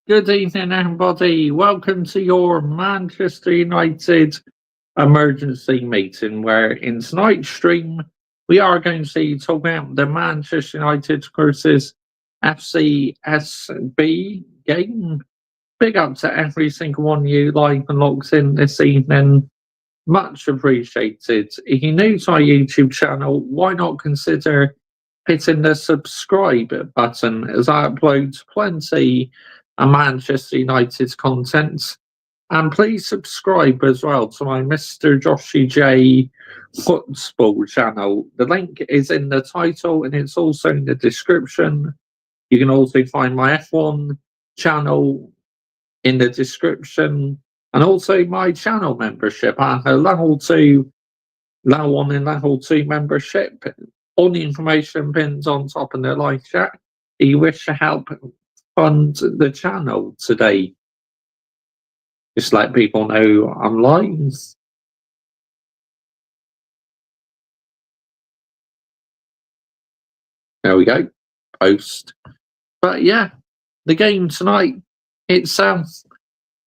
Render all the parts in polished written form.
Good evening, everybody. Welcome to your Manchester United emergency meeting, where in tonight's stream we are going to be talking about the Manchester United versus FCSB game. Big up to every single one of you live and locked in this evening. Much appreciated. If you're new to our YouTube channel, why not consider hitting the subscribe button as I upload plenty of Manchester United content. And please subscribe as well to my Mr. Joshy J football channel. The link is in the title and it's also in the description. You can also find my F1 channel in the description and also my channel membership and a level 1 and level 2 membership. All the information pins on top of the live chat. If you wish to help fund the channel today, just let people know I'm live. There we go. Post. But yeah, the game tonight, it's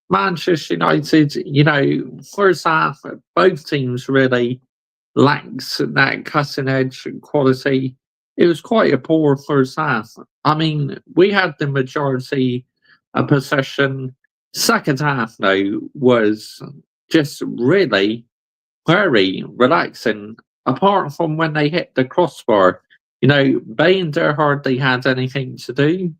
Manchester United, first half, both teams really lacks that cutting edge quality. It was quite a poor first half. I mean, we had the majority of possession. Second half, though, was just really very relaxing, apart from when they hit the crossbar. Bender hardly had anything to do.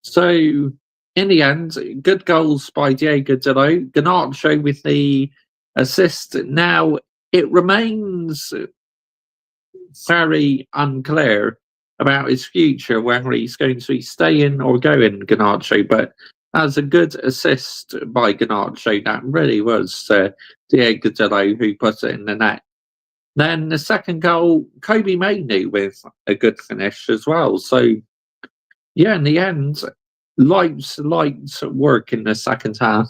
So, in the end, good goals by Diego Dalot. Garnacho with the assist. Now, it remains very unclear about his future, whether he's going to be staying or going, Garnacho. But as a good assist by Garnacho, that really was Diego Dalot who put it in the net. Then the second goal, Kobe Mainoo with a good finish as well. So, yeah, in the end, light work in the second half.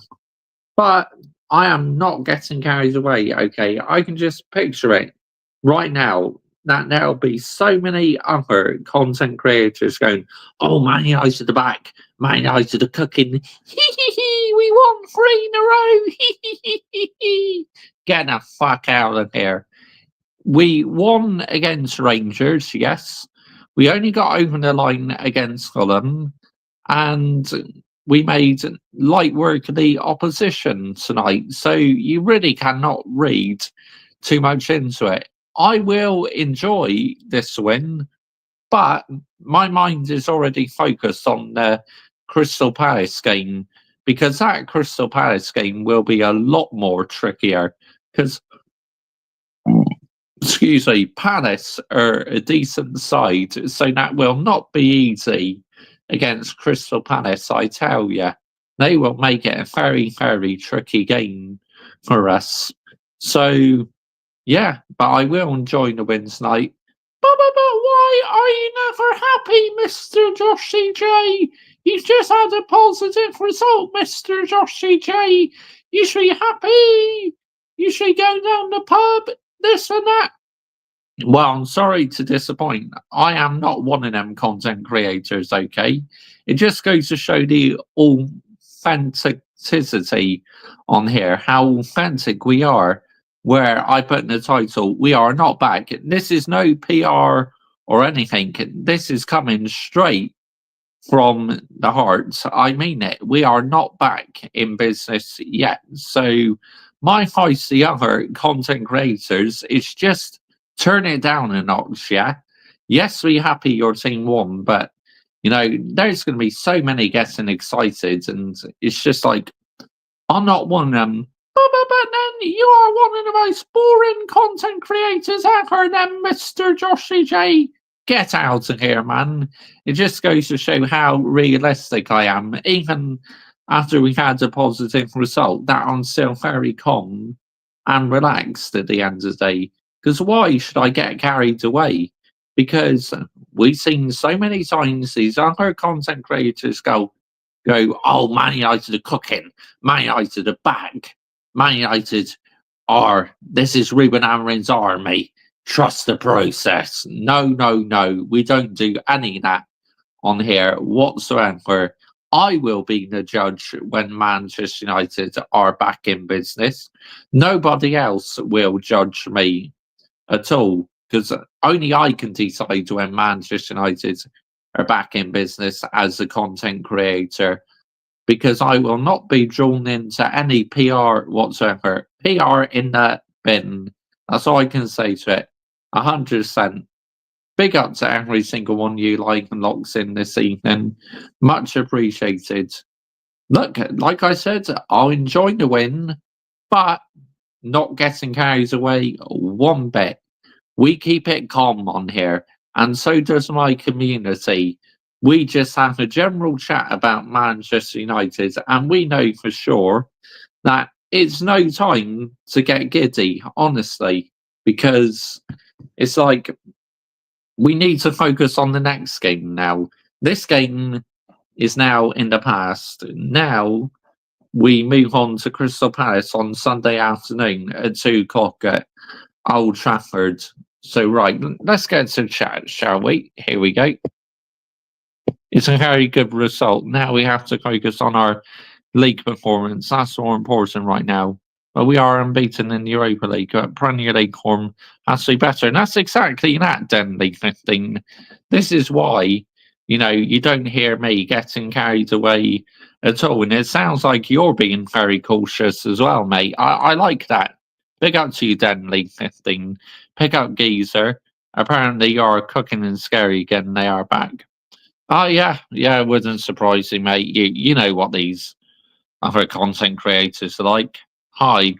But I am not getting carried away, okay? I can just picture it right now that there'll be so many other content creators going, oh, Man United are back. Man United are cooking. We won 3 in a row. Get the fuck out of here. We won against Rangers, yes. We only got over the line against Fulham. And we made light work of the opposition tonight. So you really cannot read too much into it. I will enjoy this win, but my mind is already focused on the Crystal Palace game, because that Crystal Palace game will be a lot more trickier because, excuse me, Palace are a decent side, so that will not be easy against Crystal Palace, I tell you. They will make it a very, very tricky game for us. So, yeah, but I will enjoy the win tonight. But why are you never happy, Mr. Joshy J? You've just had a positive result, Mr. Joshy J. You should be happy. You should go down the pub, this and that. Well, I'm sorry to disappoint. I am not one of them content creators, okay? It just goes to show the authenticity on here, how authentic we are, where I put in the title, we are not back. This is no PR or anything. This is coming straight from the heart. I mean it. We are not back in business yet. So my advice to the other content creators is just turn it down a notch, yeah? Yes, we're happy your team won, but, there's going to be so many getting excited, and it's just like, I'm not one of them. But then you are one of the most boring content creators ever, then, Mr. Joshy J. Get out of here, man. It just goes to show how realistic I am. Even after we had a positive result, that I'm still very calm and relaxed at the end of the day. Because why should I get carried away? Because we've seen so many times these other content creators go, oh, Man United are cooking. Man United are back. Man United this is Ruben Amorim's army. Trust the process. No. We don't do any of that on here whatsoever. I will be the judge when Manchester United are back in business. Nobody else will judge me at all because only I can decide when Manchester United are back in business as a content creator because I will not be drawn into any PR whatsoever. PR in the bin. That's all I can say to it. 100%. Big up to every single one you like and locks in this evening. Much appreciated. Look, like I said, I'll enjoy the win, but not getting carried away one bit. We keep it calm on here, and so does my community. We just have a general chat about Manchester United, and we know for sure that it's no time to get giddy, honestly, because it's like we need to focus on the next game now. This game is now in the past. Now we move on to Crystal Palace on Sunday afternoon at 2 o'clock at Old Trafford. So, right, let's get to chat, shall we? Here we go. It's a very good result. Now we have to focus on our league performance. That's more important right now. But we are unbeaten in the Europa League. Premier League form has to be better. And that's exactly that, Denley 15. This is why, you don't hear me getting carried away at all. And it sounds like you're being very cautious as well, mate. I like that. Big up to you, Denley 15. Pick up Geezer. Apparently you're cooking and scary again. They are back. Oh, yeah. Yeah, it wouldn't surprise you, mate. You know what these other content creators are like. Hi.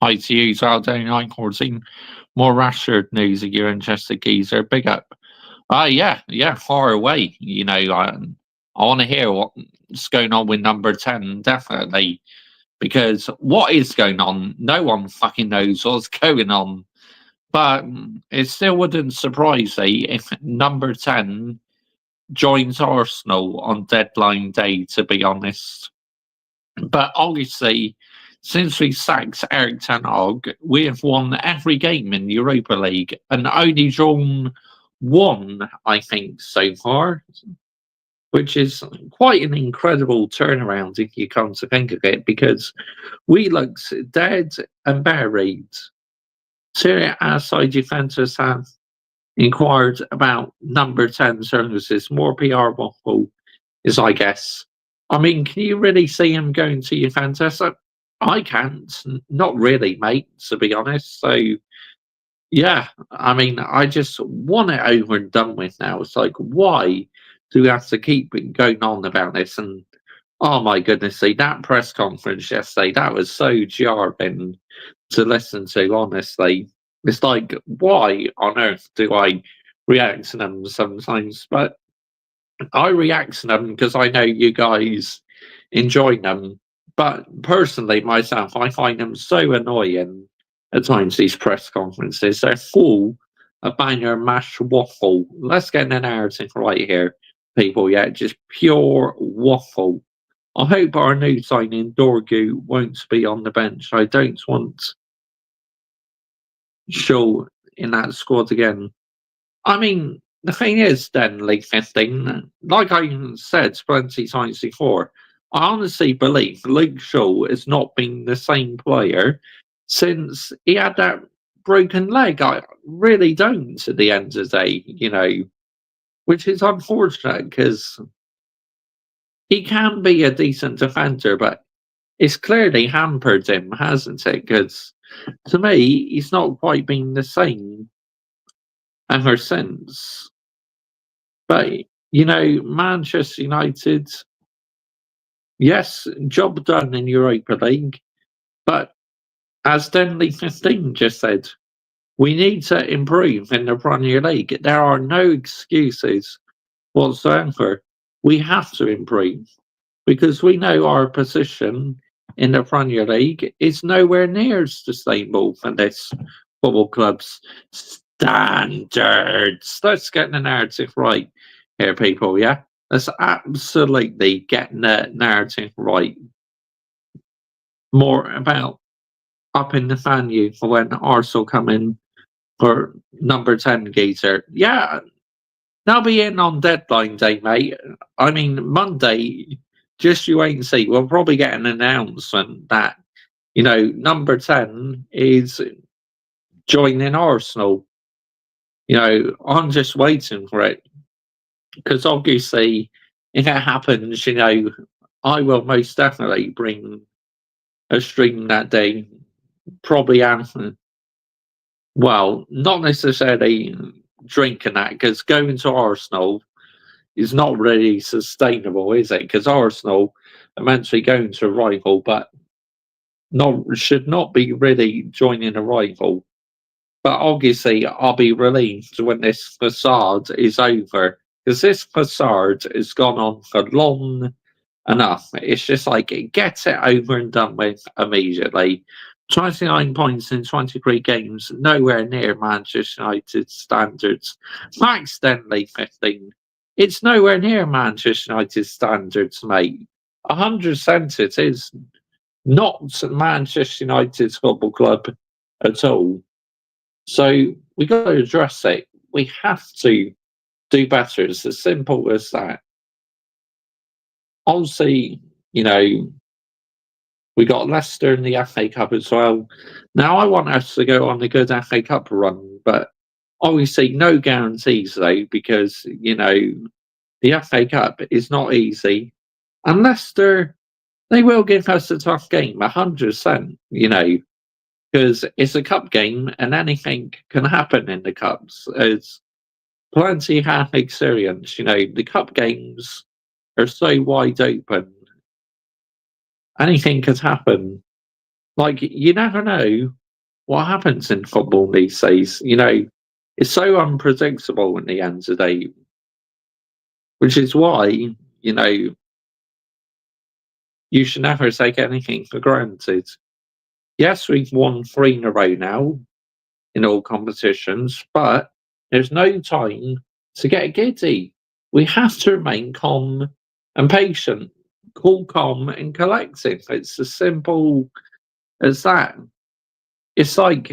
Hi to you, Zalday 914. More Rashford news if you're interested, Geezer. Big up. Yeah, far away. I want to hear what's going on with number 10, definitely. Because what is going on? No one fucking knows what's going on. But it still wouldn't surprise me if number 10 joins Arsenal on deadline day, to be honest. But obviously, since we sacked Eric Ten Hag, we have won every game in the Europa League and only drawn one, I think, so far, which is quite an incredible turnaround if you come to think of it, because we looked dead and buried. Serie A side Juventus have inquired about number 10 services. More PR waffle is, I guess. I mean, can you really see him going to Juventus? I can't. Not really, mate, to be honest. So, yeah, I mean, I just want it over and done with now. It's like, why do we have to keep going on about this? And, oh my goodness, see, that press conference yesterday, that was so jarring to listen to, honestly. It's like, why on earth do I react to them sometimes? But I react to them because I know you guys enjoy them. But personally, myself, I find them so annoying at times, these press conferences. They're full of banger mash waffle. Let's get the narrative right here, people. Yeah, just pure waffle. I hope our new signing, Dorgu, won't be on the bench. I don't want Shaw in that squad again. I mean, the thing is, then, League 15, like I said plenty times before, I honestly believe Luke Shaw has not been the same player since he had that broken leg. I really don't at the end of the day, which is unfortunate because he can be a decent defender, but it's clearly hampered him, hasn't it? Because to me, he's not quite been the same ever since. But, Manchester United, yes, job done in Europa League. But as Denley 15 just said, we need to improve in the Premier League. There are no excuses whatsoever. We have to improve because we know our position in the Premier League is nowhere near as stable for this football club's standards. Let's get the narrative right here, people, yeah? Let's absolutely get the narrative right. More about up in the venue for when Arsenal come in for number 10 Gator. Yeah, They'll be in on deadline day, mate. I mean, Monday, just you wait and see. We'll probably get an announcement that, number 10 is joining Arsenal. I'm just waiting for it. Because obviously, if it happens, I will most definitely bring a stream that day. Probably well, not necessarily drinking that, because going to Arsenal is not really sustainable, is it? Because Arsenal are meant to be going to a rival, but should not be really joining a rival. But obviously, I'll be relieved when this facade is over, because this facade has gone on for long enough. It's just like, get it over and done with immediately. 29 points in 23 games, nowhere near Manchester United standards. Max Denley, 15. It's nowhere near Manchester United standards, mate. 100% it is not Manchester United Football Club at all. So we got to address it. We have to do better. It's as simple as that. Obviously, we got Leicester in the FA Cup as well. Now, I want us to go on a good FA Cup run, but obviously no guarantees, though, because, the FA Cup is not easy. And Leicester, they will give us a tough game, 100%, because it's a cup game and anything can happen in the cups. As plenty have experience, the cup games are so wide open. Anything could happen. Like, you never know what happens in football these days. It's so unpredictable in the end of the day, which is why, you should never take anything for granted. Yes, we've won 3 in a row now in all competitions, but there's no time to get giddy. We have to remain calm and patient. Cool, calm, and collected. It's as simple as that. It's like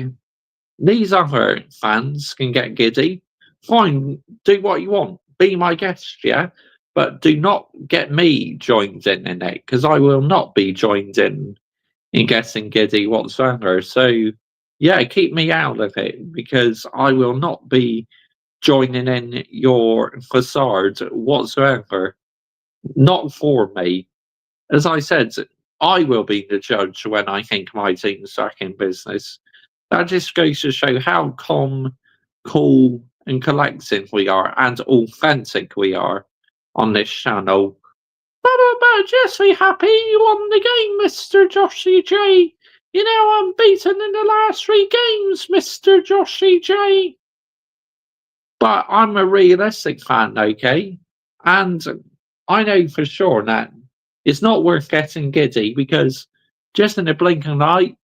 these other fans can get giddy. Fine, do what you want. Be my guest, yeah? But do not get me joined in it, because I will not be joined in getting giddy whatsoever. So, yeah, keep me out of it, because I will not be joining in your facade whatsoever. Not for me. As I said, I will be the judge when I think my team's back in business. That just goes to show how calm, cool, and collected we are, and authentic we are on this channel. But just be happy you won the game, Mr. Joshy J. I'm beaten in the last 3 games, Mr. Joshy J. But I'm a realistic fan, okay? And I know for sure that it's not worth getting giddy, because just in a blink of an eye,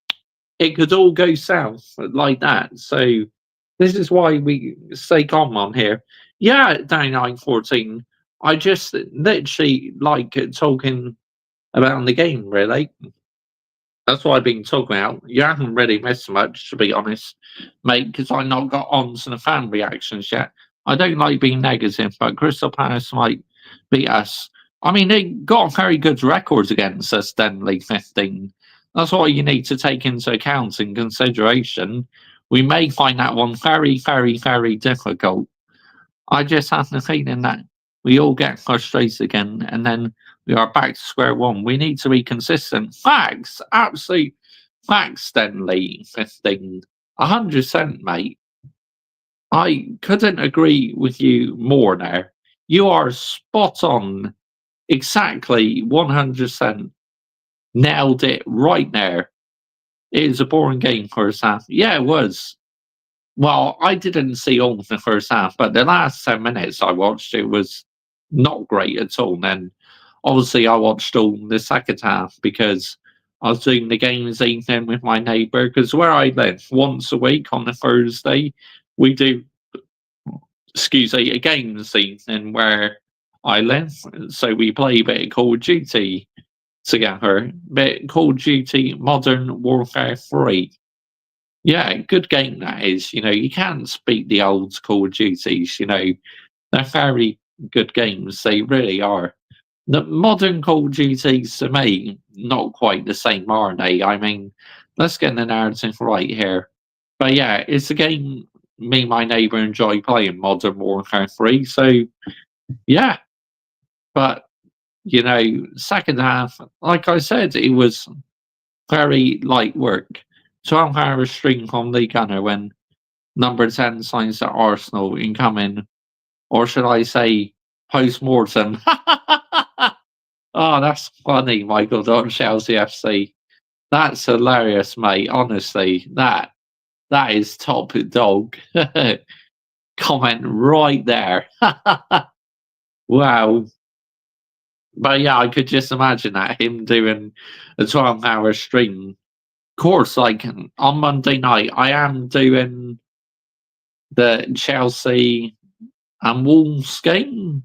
it could all go south like that. So this is why we stay calm on here. Yeah, down 9-14. I just literally like talking about the game, really. That's what I've been talking about. You haven't really missed much, to be honest, mate, because I've not got on to the fan reactions yet. I don't like being negative, but Crystal Palace might beat us. I mean, they got very good records against us, Denley 15. That's what you need to take into account and consideration. We may find that one very, very, very difficult. I just have the feeling that we all get frustrated again, and then we are back to square one. We need to be consistent. Facts, absolute facts, Denley 15. 100%, mate. I couldn't agree with you more there. You are spot on. Exactly 100%. Nailed it right there. It was a boring game first half. Yeah, it was. Well, I didn't see all of the first half, but the last 10 minutes I watched, it was not great at all. And then, obviously, I watched all the second half because I was doing the games evening with my neighbour. Because where I live, once a week on a Thursday, we do, a games evening where I live. So we play a bit of Call of Duty together. But Call of Duty Modern Warfare 3. Yeah, good game that is. You can't beat the old Call of Duties. They're very good games. They really are. The modern Call of Duties to me, not quite the same, are they? I mean, let's get the narrative right here. But yeah, it's a game me and my neighbour enjoy playing, Modern Warfare 3. So yeah, but second half, like I said, it was very light work. 12-hour stream on Lee Gunner when number 10 signs at Arsenal incoming, or should I say post mortem. Oh, that's funny, Michael. Don't Chelsea FC. That's hilarious, mate. Honestly, that is top dog. Comment right there. Wow. But yeah, I could just imagine that him doing a 12-hour stream. Of course, like on Monday night, I am doing the Chelsea and Wolves game.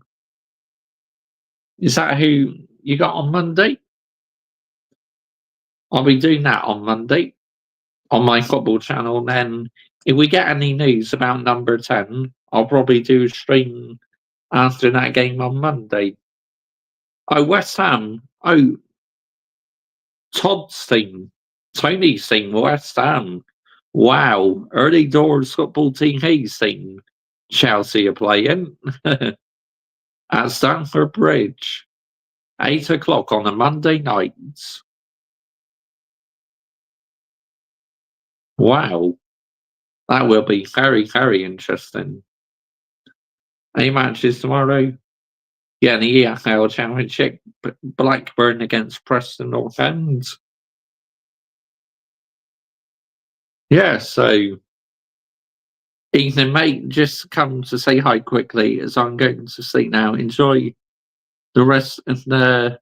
Is that who you got on Monday? I'll be doing that on Monday on my football channel. And then if we get any news about number 10, I'll probably do a stream after that game on Monday. Oh, West Ham. Oh, Todd's team. Tony's team, West Ham. Wow. Early doors football team he's team. Chelsea are playing at Stamford Bridge. 8 o'clock on a Monday night. Wow. That will be very, very interesting. 8 matches tomorrow. Yeah, the EFL Championship, Blackburn against Preston North End. Yeah, so Ethan, mate, just come to say hi quickly as I'm going to sleep now. Enjoy the rest of the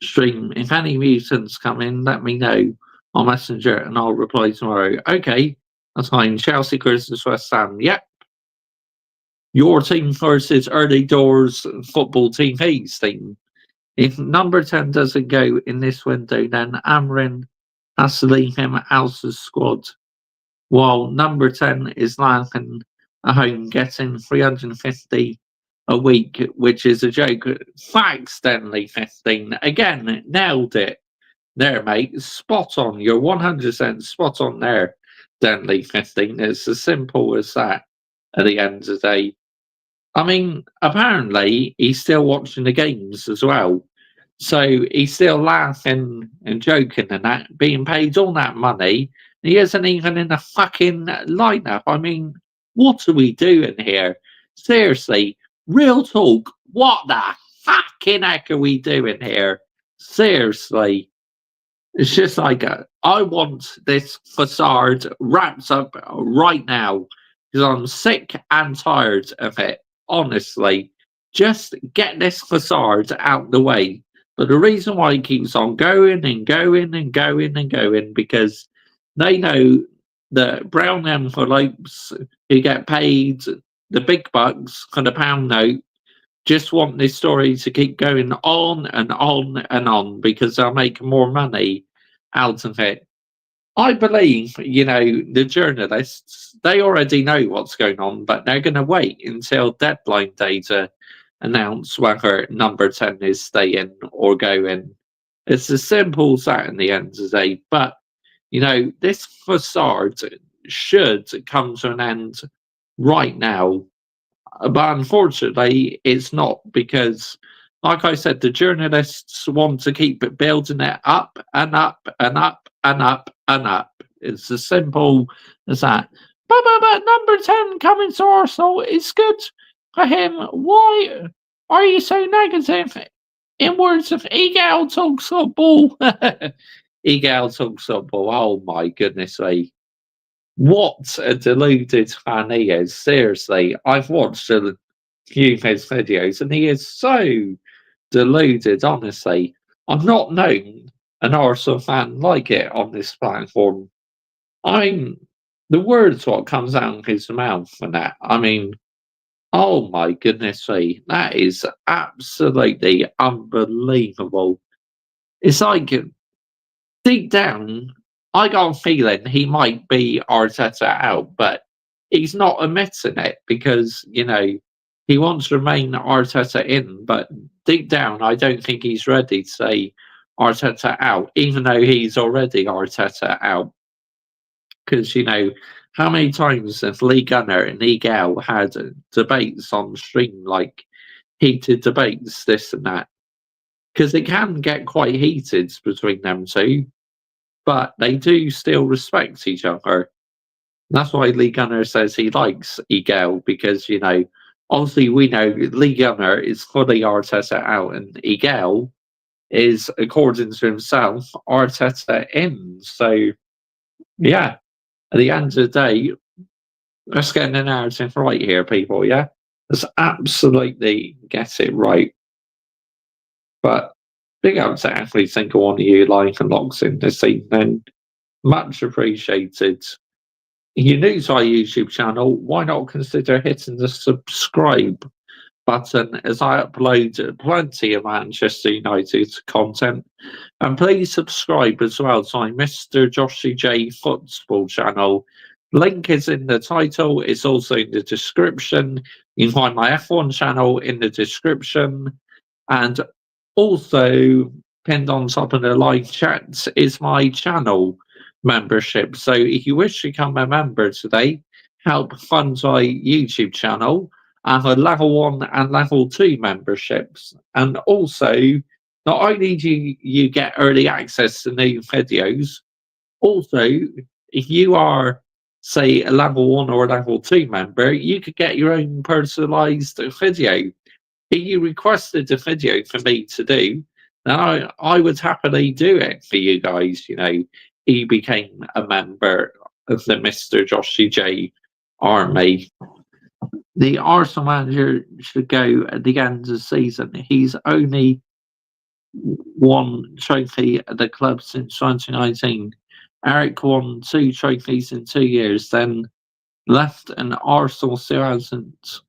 stream. If any mutants come in, let me know on Messenger and I'll reply tomorrow. Okay, that's fine. Chelsea versus West Ham. Yep. Your team versus early doors football team Hayes team. If number 10 doesn't go in this window, then Amrin has to leave him out of the squad. While number 10 is lying at home getting 350 a week, which is a joke. Thanks, Stanley 15. Again, nailed it. There, mate. Spot on. You're 100% spot on there, Stanley 15. It's as simple as that at the end of the day. I mean, apparently he's still watching the games as well. So he's still laughing and joking and that, being paid all that money. He isn't even in the fucking lineup. I mean, what are we doing here? Seriously, real talk. What the fucking heck are we doing here? Seriously. It's just like, I want this facade wrapped up right now because I'm sick and tired of it. Honestly, just get this facade out the way. But the reason why he keeps on going and going and going and going, because they know that brown envelopes who get paid the big bucks for the pound note just want this story to keep going on and on and on because they'll make more money out of it. I believe, the journalists, they already know what's going on, but they're going to wait until deadline day to announce whether number 10 is staying or going. It's as simple as that in the end of the day. But, this facade should come to an end right now. But unfortunately, it's not because, like I said, the journalists want to keep building it up and up and up and up and up. It's as simple as that. But number 10 coming to Arsenal is good for him. Why are you so negative? In words of Egal Talks Football. Egal Talks Football. Oh my goodness me. What a deluded fan he is. Seriously, I've watched a few of his videos and he is so deluded, honestly. I've not known an Arsenal fan like it on this platform. The words what comes out of his mouth for that. I mean, oh my goodness me, that is absolutely unbelievable. It's like deep down, I got a feeling he might be Arteta out, but he's not admitting it because, he wants to remain Arteta in, but deep down, I don't think he's ready to say Arteta out, even though he's already Arteta out. Because, how many times have Lee Gunner and Egal had debates on stream, like heated debates, this and that? Because it can get quite heated between them two, but they do still respect each other. That's why Lee Gunner says he likes Egal, because, obviously we know Lee Gunner is fully Arteta out, and Egal is, according to himself, Arteta in. So, yeah, at the end of the day, let's get the narrative right here, people, yeah? Let's absolutely get it right. But big up to every single one of you like and logs in this evening. Much appreciated. If you're new to our YouTube channel, why not consider hitting the subscribe button, as I upload plenty of Manchester United content. And please subscribe as well to my Mr. Joshy J Football channel. Link is in the title, it's also in the description. You can find my F1 channel in the description. And also, pinned on top of the live chat is my channel membership. So if you wish to become a member today, help fund my YouTube channel. I have a level 1 and level 2 memberships. And also, not only do you get early access to new videos, also, if you are, say, a level 1 or a level 2 member, you could get your own personalised video. If you requested a video for me to do, then I would happily do it for you guys. He became a member of the Mr. Joshy J army. The Arsenal manager should go at the end of the season. He's only won trophy at the club since 2019. Eric won 2 trophies in 2 years, then left, and Arsenal still hasn't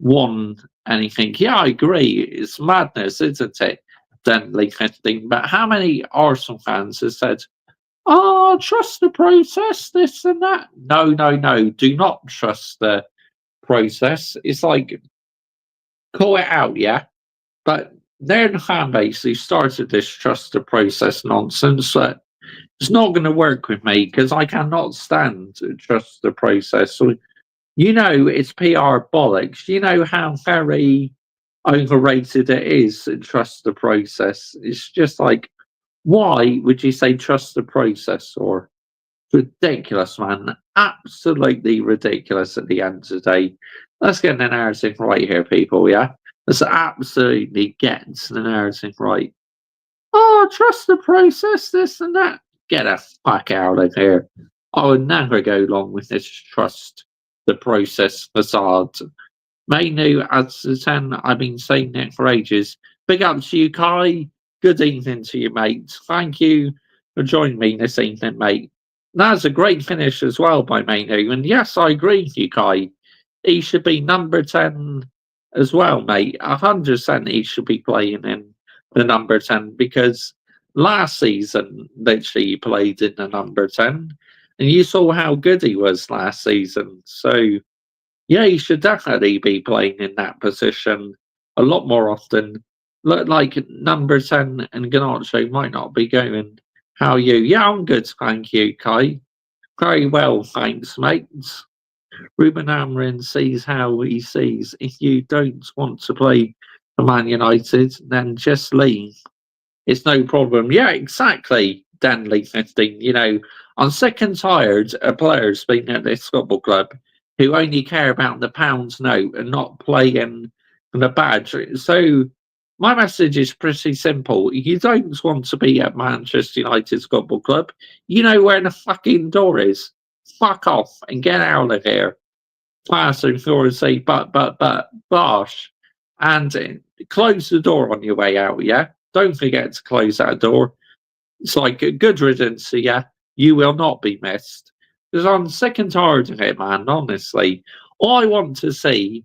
won anything. Yeah, I agree. It's madness, isn't it? Denley 15. But how many Arsenal fans have said, "Oh, trust the process, this and that"? No. Do not trust the process. It's like, call it out, yeah? But they're the fan base who started this trust the process nonsense. That it's not going to work with me, because I cannot stand to trust the process. So, it's PR bollocks. You know how very overrated it is to trust the process. It's just like, why would you say trust the process? Or ridiculous, man. Absolutely ridiculous at the end of the day. Let's get the narrative right here, people, yeah? Let's absolutely get the narrative right. Oh, trust the process, this and that. Get the fuck out of here. I would never go along with this trust the process facade. Mainu adds to 10. I've been saying it for ages. Big up to you, Kai. Good evening to you, mate. Thank you for joining me this evening, mate. That's a great finish as well by Mainu. And yes, I agree with you, Kai. He should be number 10 as well, mate. 100% he should be playing in the number 10, because last season, literally, he played in the number 10. And you saw how good he was last season. So, yeah, he should definitely be playing in that position a lot more often. Look like number 10 and Garnacho might not be going. How are you? Yeah, I'm good, thank you, Kai. Very well, thanks, mates. Ruben Amorim sees how he sees. If you don't want to play for Man United, then just leave. It's no problem. Yeah, exactly, Danley 15. I'm sick and tired of players being at this football club who only care about the pound note and not playing for the badge. So my message is pretty simple. You don't want to be at Manchester United's football club. You know where the fucking door is. Fuck off and get out of here. Pass and say, but, bosh. And close the door on your way out, yeah? Don't forget to close that door. It's like a good riddance, yeah? You will not be missed. Because I'm sick and tired of it, man, honestly. All I want to see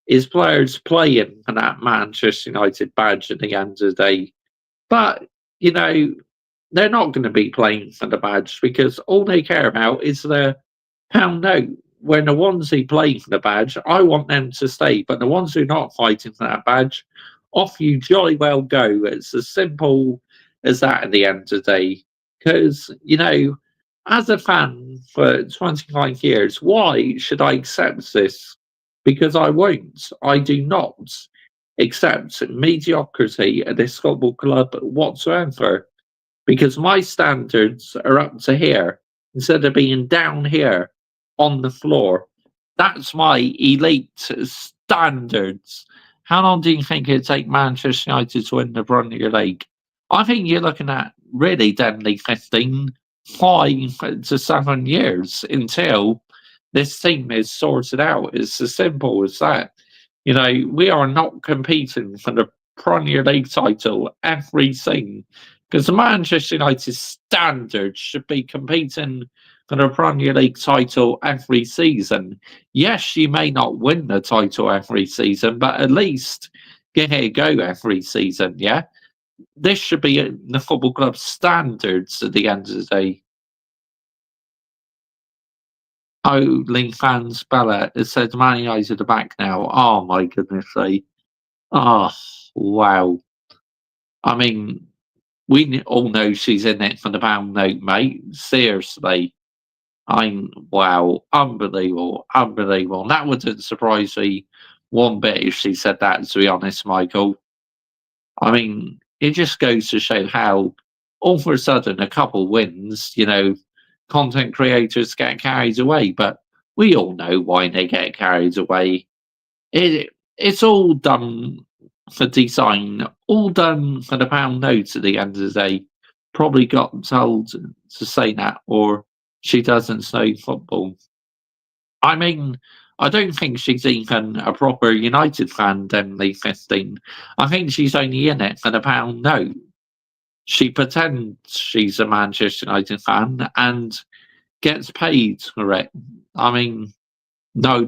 is players playing for that Manchester United badge at the end of the day. But, they're not going to be playing for the badge, because all they care about is the pound note. when the ones who play for the badge, I want them to stay. But the ones who are not fighting for that badge, off you jolly well go. It's as simple as that at the end of the day. Because, as a fan for 25 years, why should I accept this? Because I won't. I do not accept mediocrity at this football club whatsoever. Because my standards are up to here instead of being down here on the floor. That's my elite standards. How long do you think it'd take Manchester United to win the Premier League? I think you're looking at really deadly 5 to 7 years until this team is sorted out. It's as simple as that. We are not competing for the Premier League title every season because the Manchester United standards should be competing for the Premier League title every season. Yes, you may not win the title every season, but at least give it a go every season, yeah? This should be the football club standards at the end of the day. Oh, Lee fans, Bella, it said Man United are back now. Oh my goodness, oh, wow. I mean, we all know she's in it for the pound note, mate. Seriously. Wow, unbelievable. That wouldn't surprise me one bit if she said that, to be honest, Michael. I mean, it just goes to show how all of a sudden a couple wins, content creators get carried away, but we all know why they get carried away. It's all done for design, all done for the pound notes at the end of the day. Probably got told to say that, or she doesn't know football. I mean, I don't think she's even a proper United fan, Emily 15. I think she's only in it for the pound note. She pretends she's a Manchester United fan and gets paid for it. I mean, no.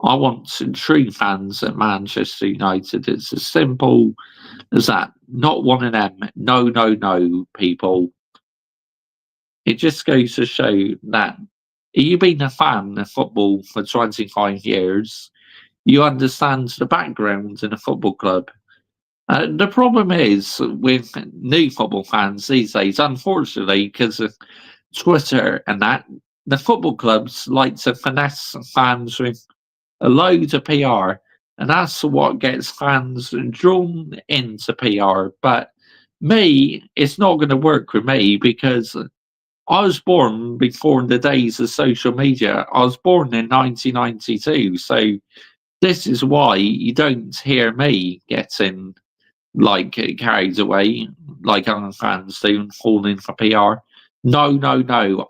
I want true fans at Manchester United. It's as simple as that. Not one of them. No, people. It just goes to show that you've been a fan of football for 25 years. You understand the background in a football club. The problem is with new football fans these days, unfortunately, because of Twitter and that, the football clubs like to finesse fans with a load of PR, and that's what gets fans drawn into PR. But me, it's not going to work with me because I was born before the days of social media. I was born in 1992, so this is why you don't hear me getting carried away like other fans do, falling for PR. No,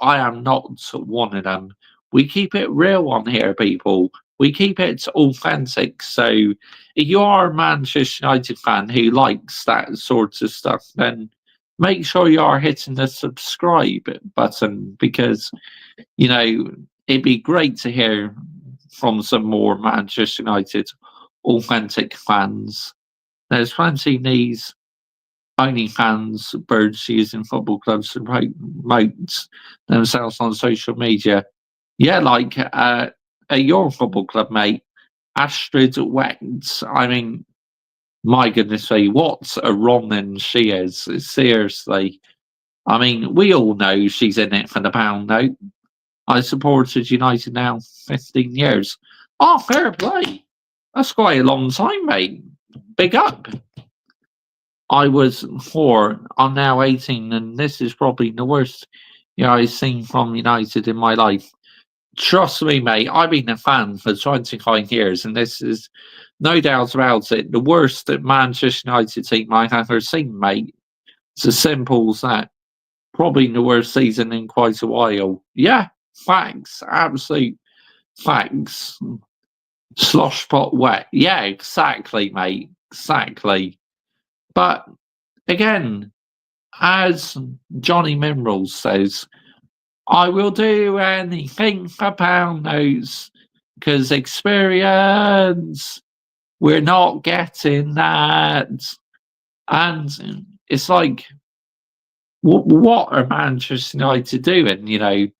I am not one of them. We keep it real on here, people. We keep it authentic. So if you are a Manchester United fan who likes that sort of stuff, then make sure you are hitting the subscribe button because, it'd be great to hear from some more Manchester United authentic fans. There's plenty of these OnlyFans birds using football clubs to promote themselves on social media. Yeah, like at your football club, mate, Astrid Wex. I mean, my goodness me, what a Ronin she is. Seriously. I mean, we all know she's in it for the pound note. I supported United now 15 years. Oh, fair play. That's quite a long time, mate. Big up. I was 4, I'm now 18, and this is probably the worst I've seen from United in my life. Trust me, mate, I've been a fan for 25 years, and this is no doubt about it, the worst Manchester United team I've ever seen, mate. It's as simple as that. Probably the worst season in quite a while. Yeah, facts, absolute facts. Slosh pot wet. Yeah, exactly, mate. Exactly. But again, as Johnny Minerals says, I will do anything for pound notes because experience, we're not getting that. And it's like, what are Manchester United doing?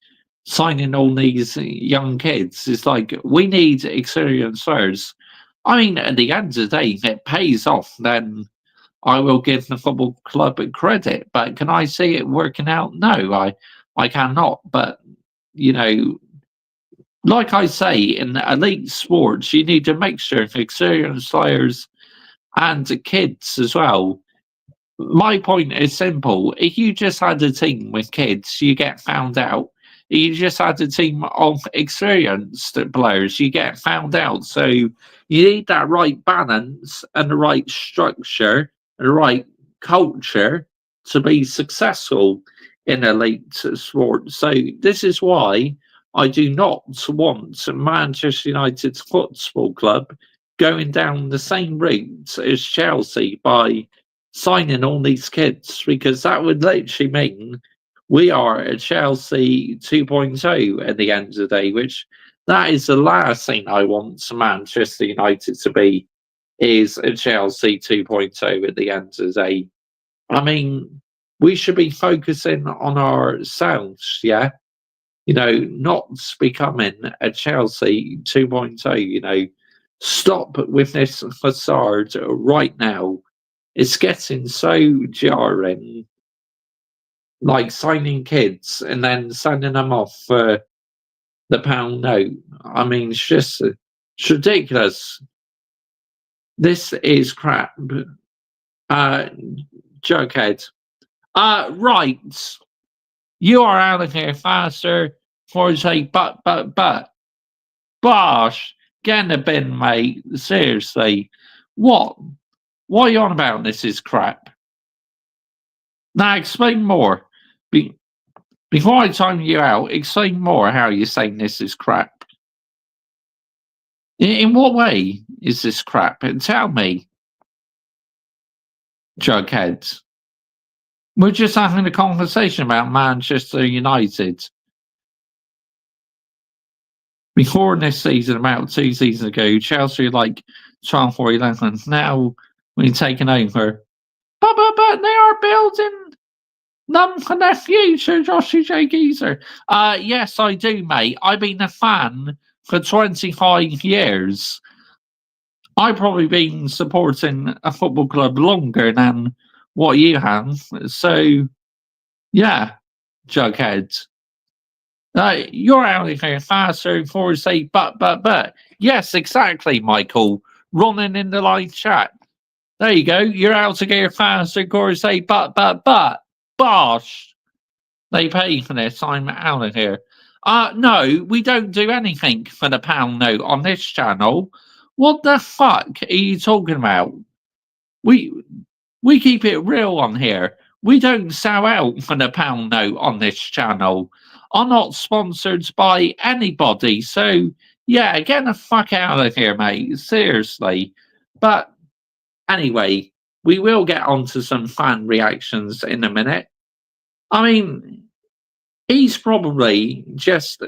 signing all these young kids. It's like we need experienced players. I mean, at the end of the day, if it pays off, then I will give the football club credit. But can I see it working out? No, I cannot. But you know, like I say, in elite sports, you need a mixture of experienced players and kids as well. My point is simple. If you just had a team with kids, you get found out. If you just had a team of experienced players, you get found out. So you need that right balance and the right structure and the right culture to be successful in elite sport. So this is why I do not want Manchester United Football Club going down the same route as Chelsea by signing all these kids, because that would literally mean we are a Chelsea 2.0 at the end of the day, which that is the last thing I want Manchester United to be, is a Chelsea 2.0 at the end of the day. I mean, we should be focusing on ourselves, yeah? Not becoming a Chelsea 2.0, stop with this facade right now. It's getting so jarring, like signing kids and then sending them off for the pound note. I mean, it's ridiculous. This is crap. Uh, Jughead. Right. You are out of here faster for say but. Bosh, get in the bin, mate. Seriously. What? What are you on about? This is crap. Now explain more. Before I time you out, explain more how you're saying this is crap. In what way is this crap? And tell me, Jughead. We're just having a conversation about Manchester United. Before this season, about 2 seasons ago, Chelsea were like 12 or 11. Now, we're taking over. But they are building them for their future, Joshy J. Geezer. Yes, I do, mate. I've been a fan for 25 years. I've probably been supporting a football club longer than what you have. So, yeah, Jughead. You're out of here faster before you say but. Yes, exactly, Michael. Running in the live chat. There you go. You're out of here faster before you say but. Bosh. They pay for this. I'm out of here. No, we don't do anything for the pound note on this channel. What the fuck are you talking about? We keep it real on here. We don't sell out for the pound note on this channel. I'm not sponsored by anybody, so yeah, get the fuck out of here, mate. Seriously. But anyway, we will get on to some fan reactions in a minute. I mean, he's probably just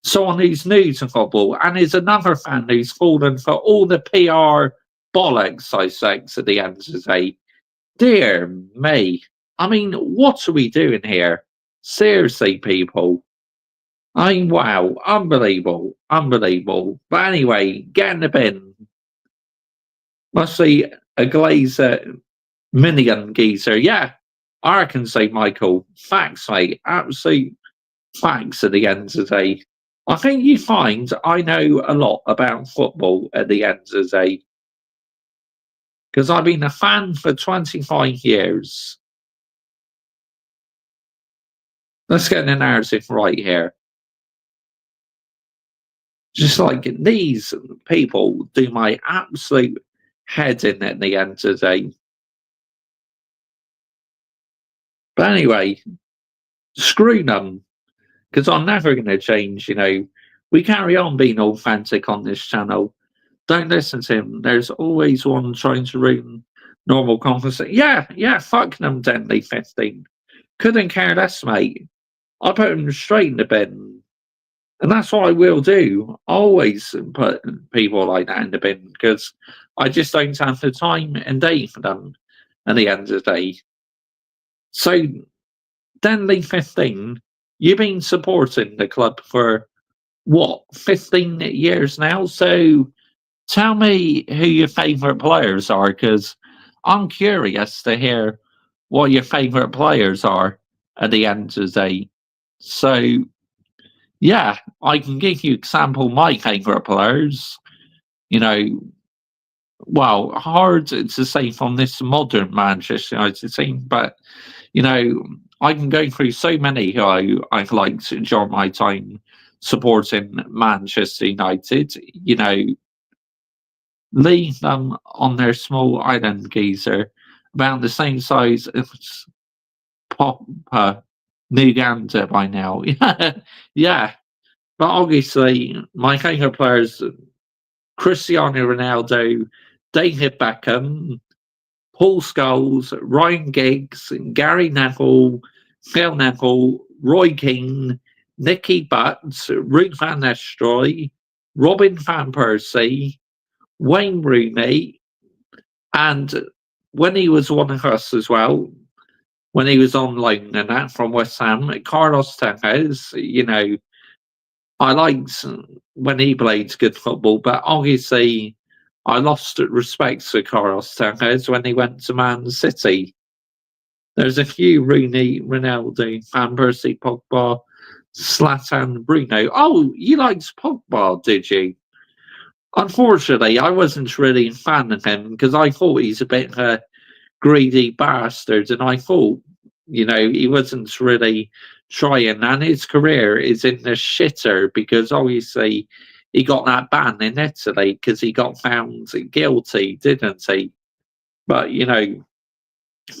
someone who's new to football, and is another fan who's fallen for all the PR bollocks, I sex at the end of the day. Dear me. I mean, what are we doing here? Seriously, people. I mean, wow. Unbelievable. But anyway, get in the bin. Must be a Glazer minion geezer. Yeah, I can say, Michael. Facts, mate. Absolute facts at the end of the day. I think you find I know a lot about football at the end of the day, because I've been a fan for 25 years. Let's get the narrative right here. Just like these people do my absolute head in at the end of the day. But anyway, screw them, because I'm never going to change, We carry on being authentic on this channel. Don't listen to him. There's always one trying to ruin normal conversation. Yeah, fuck them, Denley 15. Couldn't care less, mate. I put them straight in the bin. And that's what I will do. I always put people like that in the bin, because I just don't have the time and day for them at the end of the day. So, Denley 15, you've been supporting the club for what, 15 years now? So tell me who your favourite players are, because I'm curious to hear what your favourite players are at the end of the day. So, yeah, I can give you example my favourite players. You know, well, hard to say from this modern Manchester United team, but you know, I can go through so many who I've liked during my time supporting Manchester United. You know, leave them on their small island geezer, about the same size as Papua New Guinea by now. Yeah. But obviously, my favourite players: Cristiano Ronaldo, David Beckham, Paul Scholes, Ryan Giggs, Gary Neville, Phil Neville, Roy Keane, Nicky Butt, Ruth Van Nistelrooy, Robin Van Persie, Wayne Rooney, and when he was one of us as well, when he was on loan and that from West Ham, Carlos Tevez. You know, I liked when he played good football, but obviously I lost respect for Carlos Tevez when he went to Man City. There's a few: Rooney, Ronaldo, Van Persie, Pogba, Zlatan, Bruno. Oh, you liked Pogba, did you? Unfortunately, I wasn't really a fan of him because I thought he's a bit of a greedy bastard, and I thought, you know, he wasn't really trying, and his career is in the shitter because obviously he got that ban in Italy because he got found guilty, didn't he? But you know,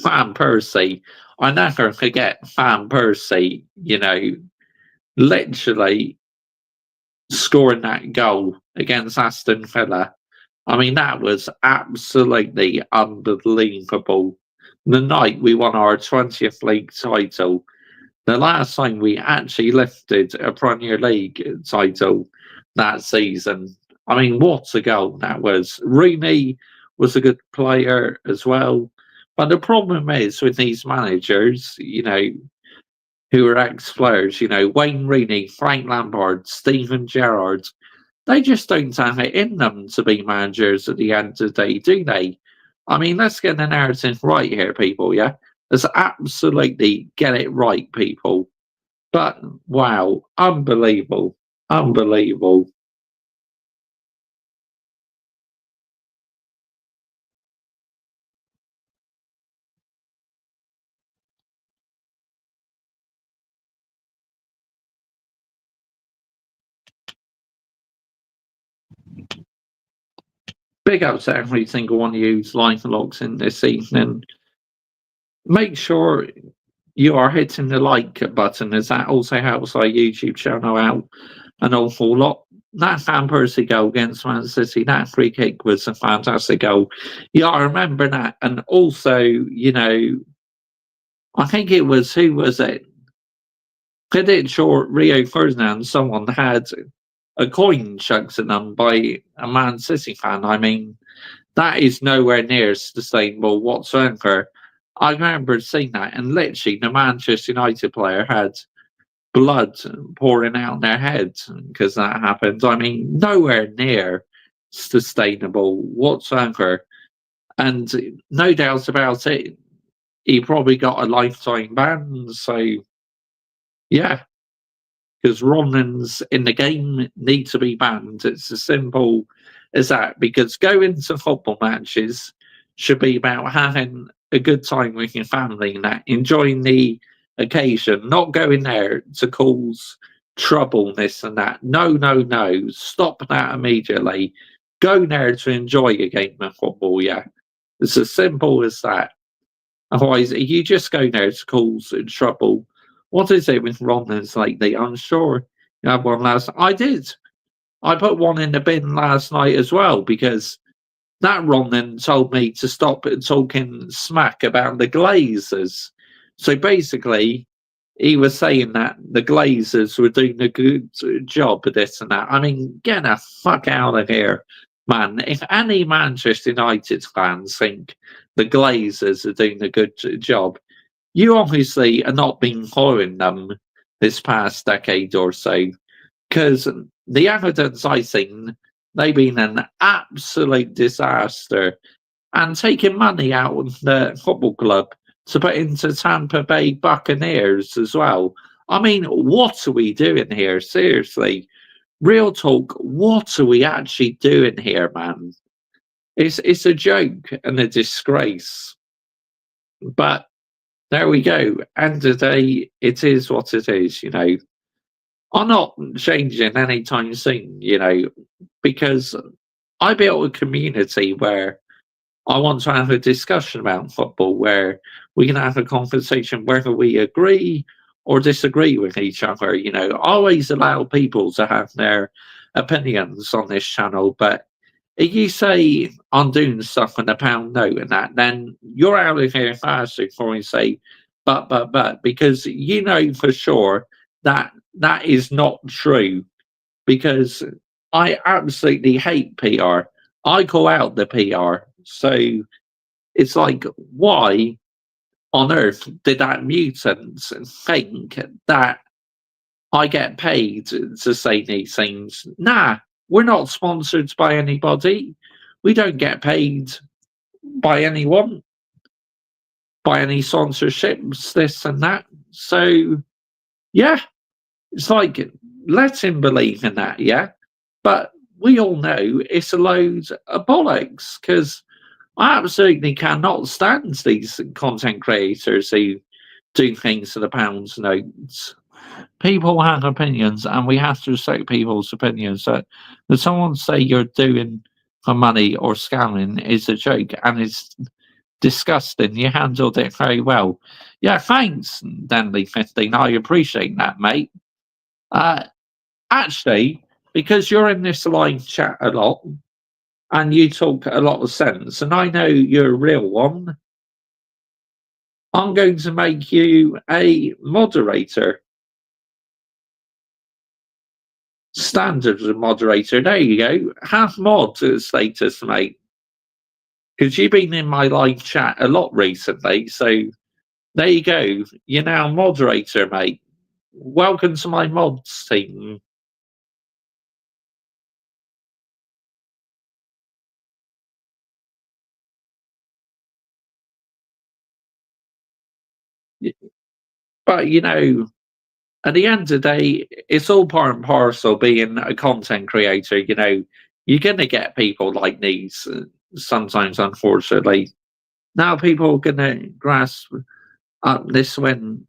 Van Persie, I never forget Van Persie. You know, literally scoring that goal against Aston Villa. I mean, that was absolutely unbelievable. The night we won our 20th league title, the last time we actually lifted a Premier League title that season. I mean, what a goal that was. Rooney was a good player as well. But the problem is with these managers, you know, who are ex-players, you know, Wayne Rooney, Frank Lampard, Steven Gerrard, they just don't have it in them to be managers at the end of the day, do they? I mean, let's get the narrative right here, people, yeah? Let's absolutely get it right, people. But, wow, unbelievable. Unbelievable. Big up to every single one of you who's live logs in this evening. Make sure you are hitting the like button, as that also helps our YouTube channel out an awful lot. That Van Persie goal against Man City, that free kick was a fantastic goal. Yeah, I remember that. And also, you know, I think it was, who was it? Vidic or Rio Ferdinand, someone had a coin chucked at them by a Man City fan. I mean, that is nowhere near sustainable whatsoever. I remember seeing that, and literally the Manchester United player had blood pouring out their heads because that happened. I mean, nowhere near sustainable whatsoever. And no doubt about it, he probably got a lifetime ban. So, yeah, because Romans in the game need to be banned. It's as simple as that. Because going to football matches should be about having a good time with your family and that, enjoying the occasion, not going there to cause trouble, this and that. No, no, no. Stop that immediately. Go there to enjoy a game of football, yeah. It's as simple as that. Otherwise, if you just go there to cause trouble, what is it with Romans lately? I'm sure you had one last. I did. I put one in the bin last night as well because that Ronan told me to stop talking smack about the Glazers. So basically, he was saying that the Glazers were doing a good job of this and that. I mean, get the fuck out of here, man. If any Manchester United fans think the Glazers are doing a good job, you obviously are not been following them this past decade or so, because the evidence I've seen, they've been an absolute disaster and taking money out of the football club to put into Tampa Bay Buccaneers as well. I mean, what are we doing here? Seriously, real talk. What are we actually doing here, man? It's a joke and a disgrace. But there we go. End of the day, it is what it is. I'm not changing anytime soon. Because I built a community where I want to have a discussion about football where we can have a conversation whether we agree or disagree with each other. I always allow people to have their opinions on this channel, but if you say I'm doing stuff with a pound note and that, then you're out of here fast before you say, but, because you know for sure that that is not true, because I absolutely hate PR. I call out the PR. So it's like, why on earth did that mutant think that I get paid to say these things? Nah, we're not sponsored by anybody. We don't get paid by anyone, by any sponsorships, this and that. So, yeah, it's like, let him believe in that, yeah? But we all know it's a load of bollocks, because I absolutely cannot stand these content creators who do things to the pounds notes. People have opinions, and we have to respect people's opinions. So, that someone say you're doing for money or scamming is a joke, and it's disgusting. You handled it very well. Yeah, thanks, Denley15. I appreciate that, mate. Actually, because you're in this live chat a lot, and you talk a lot of sense, and I know you're a real one, I'm going to make you a moderator. Standard moderator. There you go. Have mod status, mate. Because you've been in my live chat a lot recently, so there you go. You're now moderator, mate. Welcome to my mods team. But at the end of the day, it's all part and parcel being a content creator. You're going to get people like these sometimes, unfortunately. Now people are going to grasp up this when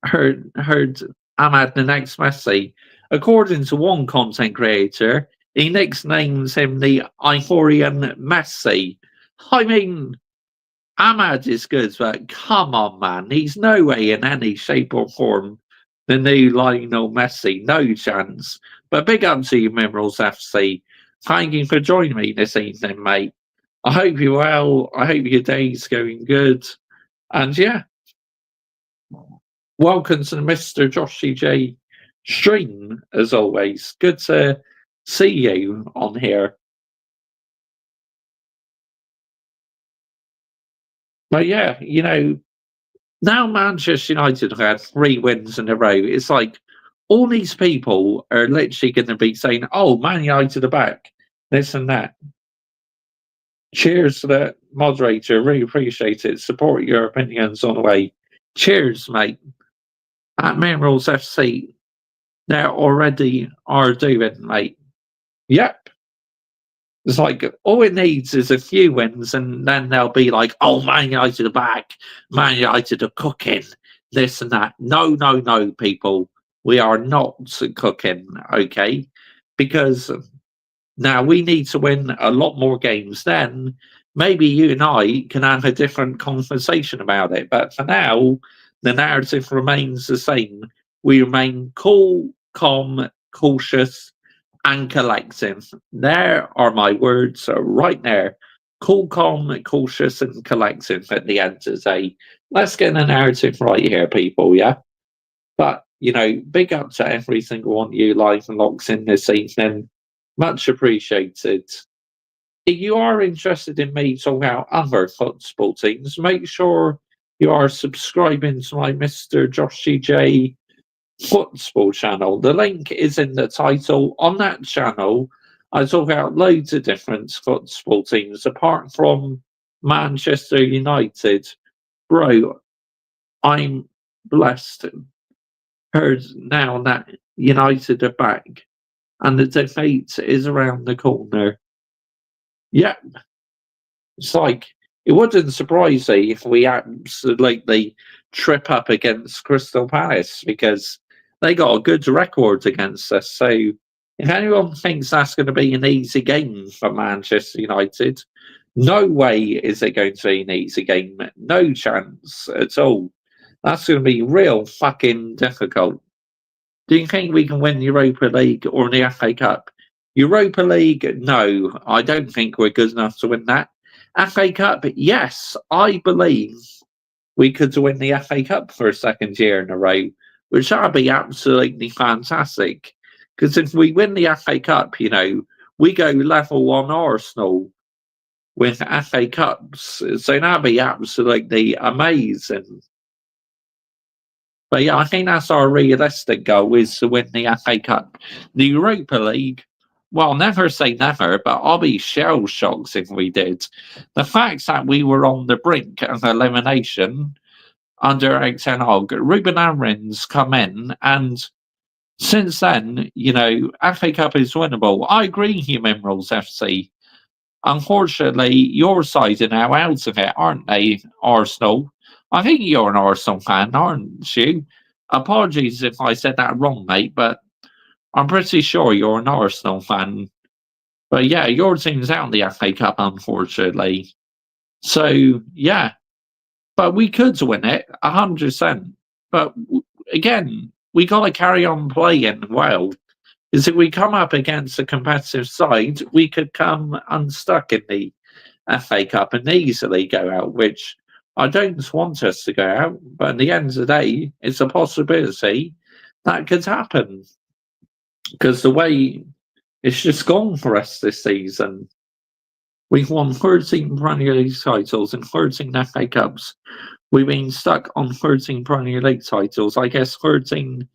heard Ahmad the next Messi. According to one content creator, he nicknames him the Ivorian Messi. I mean, Ahmad is good, but come on, man. He's no way in any shape or form the new Lionel Messi. No chance. But big up to you, Minerals FC. Thank you for joining me this evening, mate. I hope you're well. I hope your day's going good. And yeah, welcome to the Mr. Joshy J stream, as always. Good to see you on here. But yeah, now Manchester United have had 3 wins in a row. It's like all these people are literally going to be saying, oh, Man United are back, this and that. Cheers to the moderator. Really appreciate it. Support your opinions on the way. Cheers, mate. At Minerals FC, they already are doing, mate. Yep. It's like all it needs is a few wins, and then they'll be like, "Oh, Man United are back. Man United are cooking this and that." No, no, no, people. We are not cooking, okay? Because now we need to win a lot more games. Then maybe you and I can have a different conversation about it. But for now, the narrative remains the same. We remain cool, calm, cautious, and collective. There are my words right there. Cool, calm, cautious, and collective at the end of the day. Let's get the narrative right here, people, yeah? But, big up to every single one of you live and locks in this evening. Much appreciated. If you are interested in me talking about other football teams, make sure you are subscribing to my Mr. Joshy J football channel. The link is in the title. On that channel, I talk about loads of different football teams, apart from Manchester United. Bro, I'm blessed. Heard now that United are back and the defeat is around the corner. Yep. It's like, it wouldn't surprise me if we absolutely trip up against Crystal Palace because they got a good record against us. So if anyone thinks that's going to be an easy game for Manchester United, no way is it going to be an easy game. No chance at all. That's going to be real fucking difficult. Do you think we can win the Europa League or the FA Cup? Europa League, no. I don't think we're good enough to win that. FA Cup, yes. I believe we could win the FA Cup for a second year in a row, which would be absolutely fantastic. Because if we win the FA Cup, we go level on Arsenal with FA Cups. So that'd be absolutely amazing. But yeah, I think that's our realistic goal, is to win the FA Cup. The Europa League, well, never say never, but I'll be shell-shocked if we did. The fact that we were on the brink of elimination under Eric Ten Hag, Ruben Amorim's come in, and since then, FA Cup is winnable. I agree, Human Minerals FC. Unfortunately, your side are now out of it, aren't they, Arsenal? I think you're an Arsenal fan, aren't you? Apologies if I said that wrong, mate, but I'm pretty sure you're an Arsenal fan. But yeah, your team's out in the FA Cup, unfortunately. So, yeah. But we could win it, 100%. But again, we got to carry on playing well. Because if we come up against a competitive side, we could come unstuck in the FA Cup and easily go out, which I don't want us to go out. But at the end of the day, it's a possibility that could happen. Because the way it's just gone for us this season, we've won 13 Premier League titles and 13 FA Cups. We've been stuck on 13 Premier League titles. I guess 13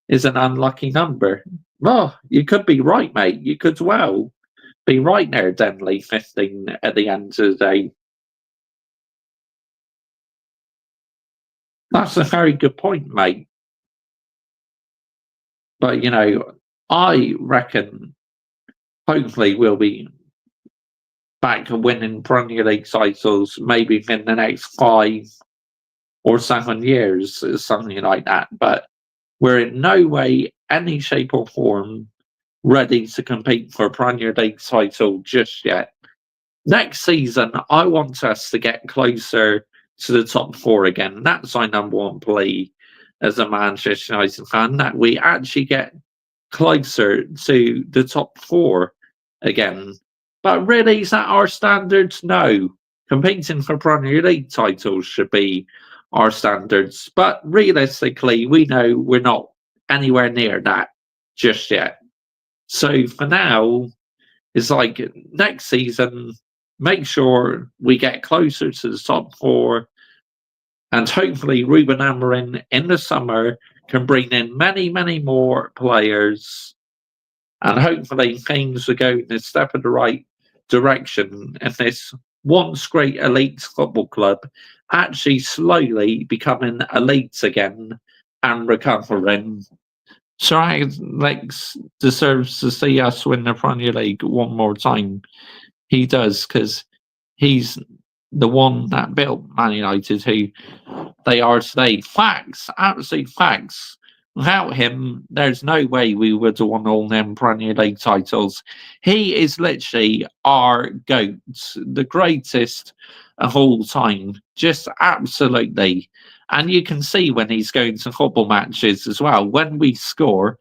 is an unlucky number. Well, you could be right, mate. You could well be right there, Denley, 15 at the end of the day. That's a very good point, mate. But, I reckon hopefully we'll be back to winning Premier League titles maybe in the next 5 or 7 years, something like that. But we're in no way, any shape or form ready to compete for a Premier League title just yet. Next season, I want us to get closer to the top 4 again. That's my number one plea as a Manchester United fan, that we actually get closer to the top 4 again. But really, is that our standards? No. Competing for Premier League titles should be our standards. But realistically, we know we're not anywhere near that just yet. So for now, it's like next season, make sure we get closer to the top 4. And hopefully Ruben Amorim in the summer can bring in many, many more players. And hopefully things will go in a step in the right direction. And this once great elite football club actually slowly becoming elite again and recovering. Sir Alex deserves to see us win the Premier League one more time. He does, because he's the one that built Man United, who they are today. Facts, absolute facts. Without him, there's no way we would have won all them Premier League titles. He is literally our GOAT, the greatest of all time. Just absolutely. And you can see when he's going to football matches as well. When we score,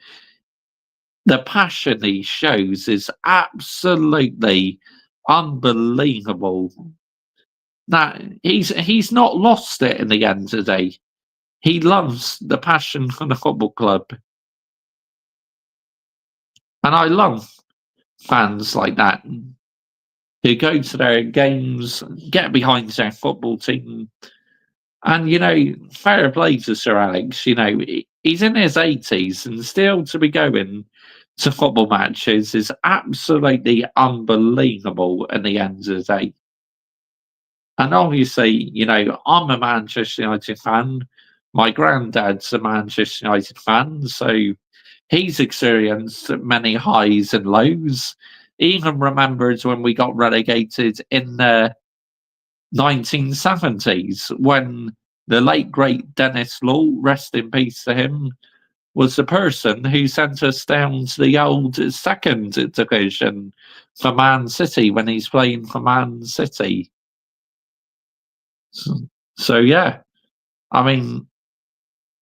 the passion he shows is absolutely unbelievable. That he's not lost it in the end of the day. He loves the passion for the football club. And I love fans like that who go to their games, get behind their football team, And, fair play to Sir Alex, he's in his 80s and still to be going to football matches is absolutely unbelievable at the end of the day. And obviously, I'm a Manchester United fan. My granddad's a Manchester United fan, so he's experienced many highs and lows. He even remembers when we got relegated in the 1970s when the late great Dennis Law, rest in peace to him, was the person who sent us down to the old second division for Man City when he's playing for Man City. So yeah, I mean,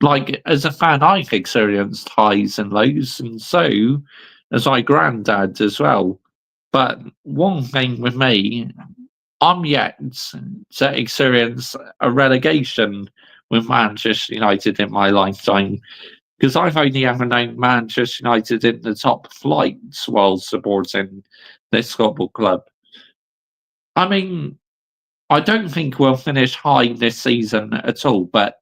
like as a fan, I've experienced highs and lows, and so as my granddad as well. But one thing with me, I'm yet to experience a relegation with Manchester United in my lifetime because I've only ever known Manchester United in the top flights while supporting this football club. I mean, I don't think we'll finish high this season at all, but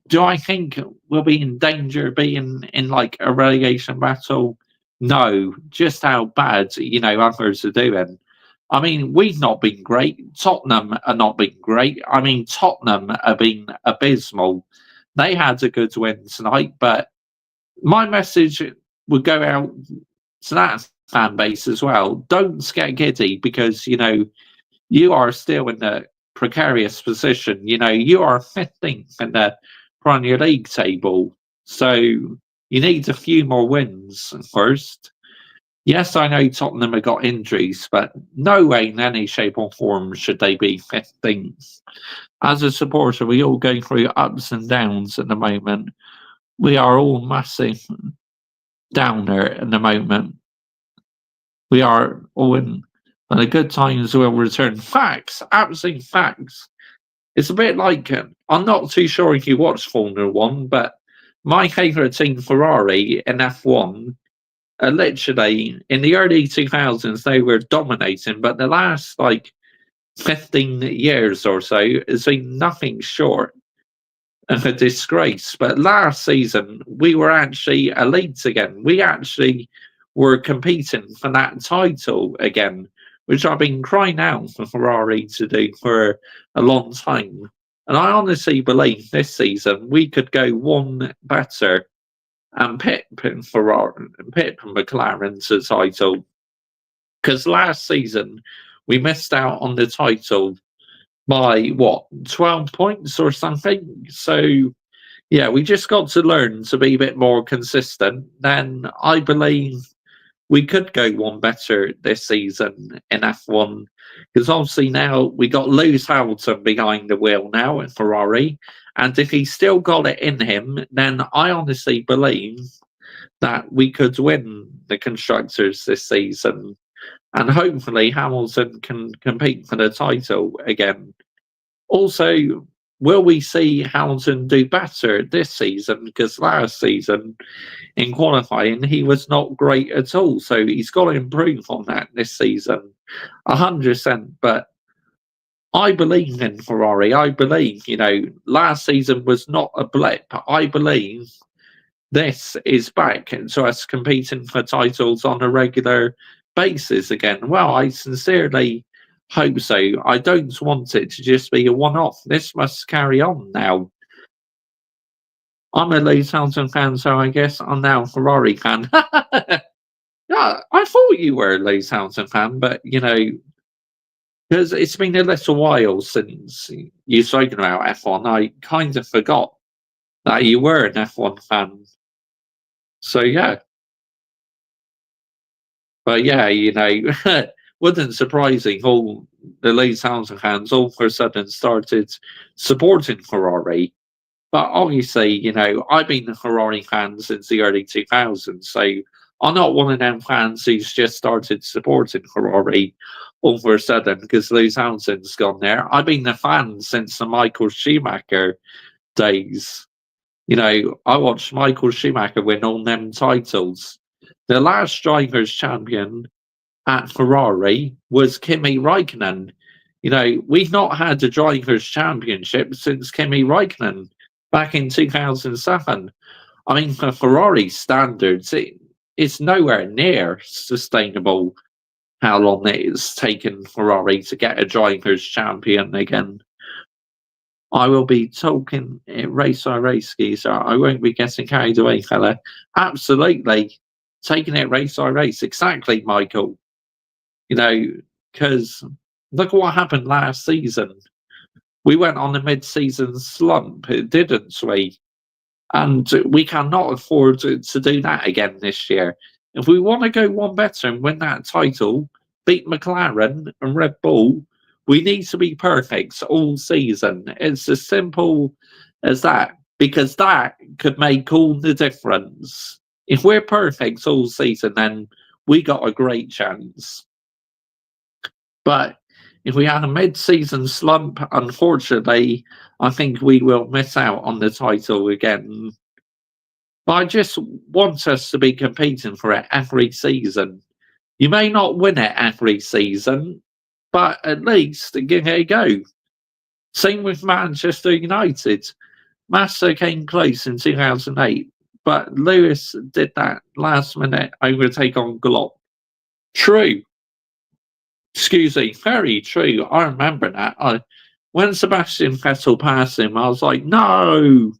do I think we'll be in danger of being in like a relegation battle? No, just how bad, others are doing. I mean, we've not been great. Tottenham are not been great. I mean, Tottenham have been abysmal. They had a good win tonight, but my message would go out to that fan base as well. Don't get giddy because, you are still in a precarious position. You are 15th in the Premier League table. So you need a few more wins first. Yes, I know Tottenham have got injuries, but no way in any shape or form should they be 15th. As a supporter, we all go through ups and downs at the moment. We are all massive downer at the moment. We are all in, and the good times will return. Facts, absolute facts. It's a bit like, I'm not too sure if you watch Formula One, but my favourite team, Ferrari, in F1, literally in the early 2000s, they were dominating, but the last 15 years or so has been nothing short of a disgrace. But last season, we were actually elite again. We actually were competing for that title again, which I've been crying out for Ferrari to do for a long time. And I honestly believe this season we could go one better and pit Ferrari, pit McLaren to title. Because last season we missed out on the title by 12 points or something. So yeah, we just got to learn to be a bit more consistent. Then I believe we could go one better this season in F1 because obviously now we got Lewis Hamilton behind the wheel now in Ferrari, and if he's still got it in him, then I honestly believe that we could win the constructors this season, and hopefully Hamilton can compete for the title again. Also, will we see Hamilton do better this season? Because last season in qualifying, he was not great at all. So he's got to improve on that this season, 100%. But I believe in Ferrari. I believe, last season was not a blip. I believe this is back to us competing for titles on a regular basis again. Well, I sincerely hope so. I don't want it to just be a one-off. This must carry on now. I'm a Lewis Hamilton fan, so I guess I'm now a Ferrari fan. Yeah, I thought you were a Lewis Hamilton fan, but because it's been a little while since you've spoken about F1, I kind of forgot that you were an F1 fan. So yeah. But yeah, wasn't surprising all the Lewis Hamilton fans all of a sudden started supporting Ferrari. But obviously, I've been a Ferrari fan since the early 2000s, so I'm not one of them fans who's just started supporting Ferrari all of a sudden because Lewis Hamilton's gone there. I've been a fan since the Michael Schumacher days. I watched Michael Schumacher win all them titles. The last drivers' champion at Ferrari was Kimi Raikkonen. We've not had a Drivers' Championship since Kimi Räikkönen back in 2007. I mean, for Ferrari standards, it's nowhere near sustainable how long it's taken Ferrari to get a Drivers' Champion again. I will be talking race by race, geezer. I won't be getting carried away, fella. Absolutely. Taking it race by race. Exactly, Michael. Because look at what happened last season. We went on a mid-season slump, didn't we? And we cannot afford to do that again this year. If we want to go one better and win that title, beat McLaren and Red Bull, we need to be perfect all season. It's as simple as that, because that could make all the difference. If we're perfect all season, then we got a great chance. But if we had a mid-season slump, unfortunately, I think we will miss out on the title again. But I just want us to be competing for it every season. You may not win it every season, but at least give it a go. Same with Manchester United. Massa came close in 2008, but Lewis did that last minute overtake on Glock. True. Excuse me, very true. I remember that. When Sebastian Vettel passed him, I was like, no!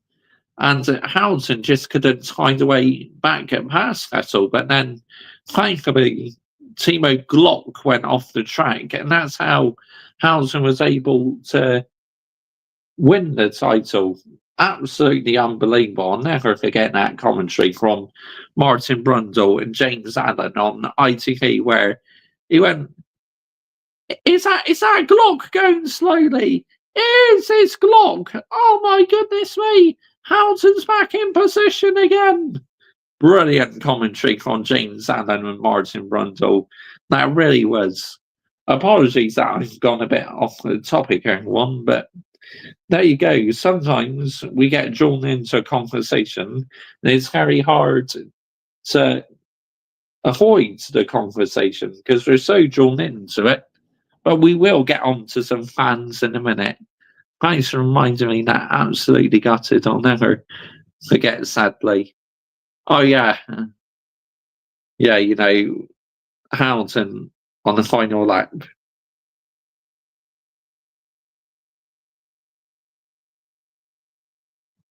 And Hamilton just couldn't find a way back at past Vettel. But then, thankfully, Timo Glock went off the track, and that's how Hamilton was able to win the title. Absolutely unbelievable. I'll never forget that commentary from Martin Brundle and James Allen on ITV, where he went, Is that Glock going slowly? It's Glock. Oh my goodness me. Hamilton's back in position again. Brilliant commentary from James Allen and Martin Brundle. That really was. Apologies that I've gone a bit off the topic, everyone, but there you go. Sometimes we get drawn into a conversation and it's very hard to avoid the conversation because we're so drawn into it. But we will get on to some fans in a minute. Thanks for reminding me that. Absolutely gutted. I'll never forget, sadly. Oh, yeah. Yeah, Hamilton on the final lap.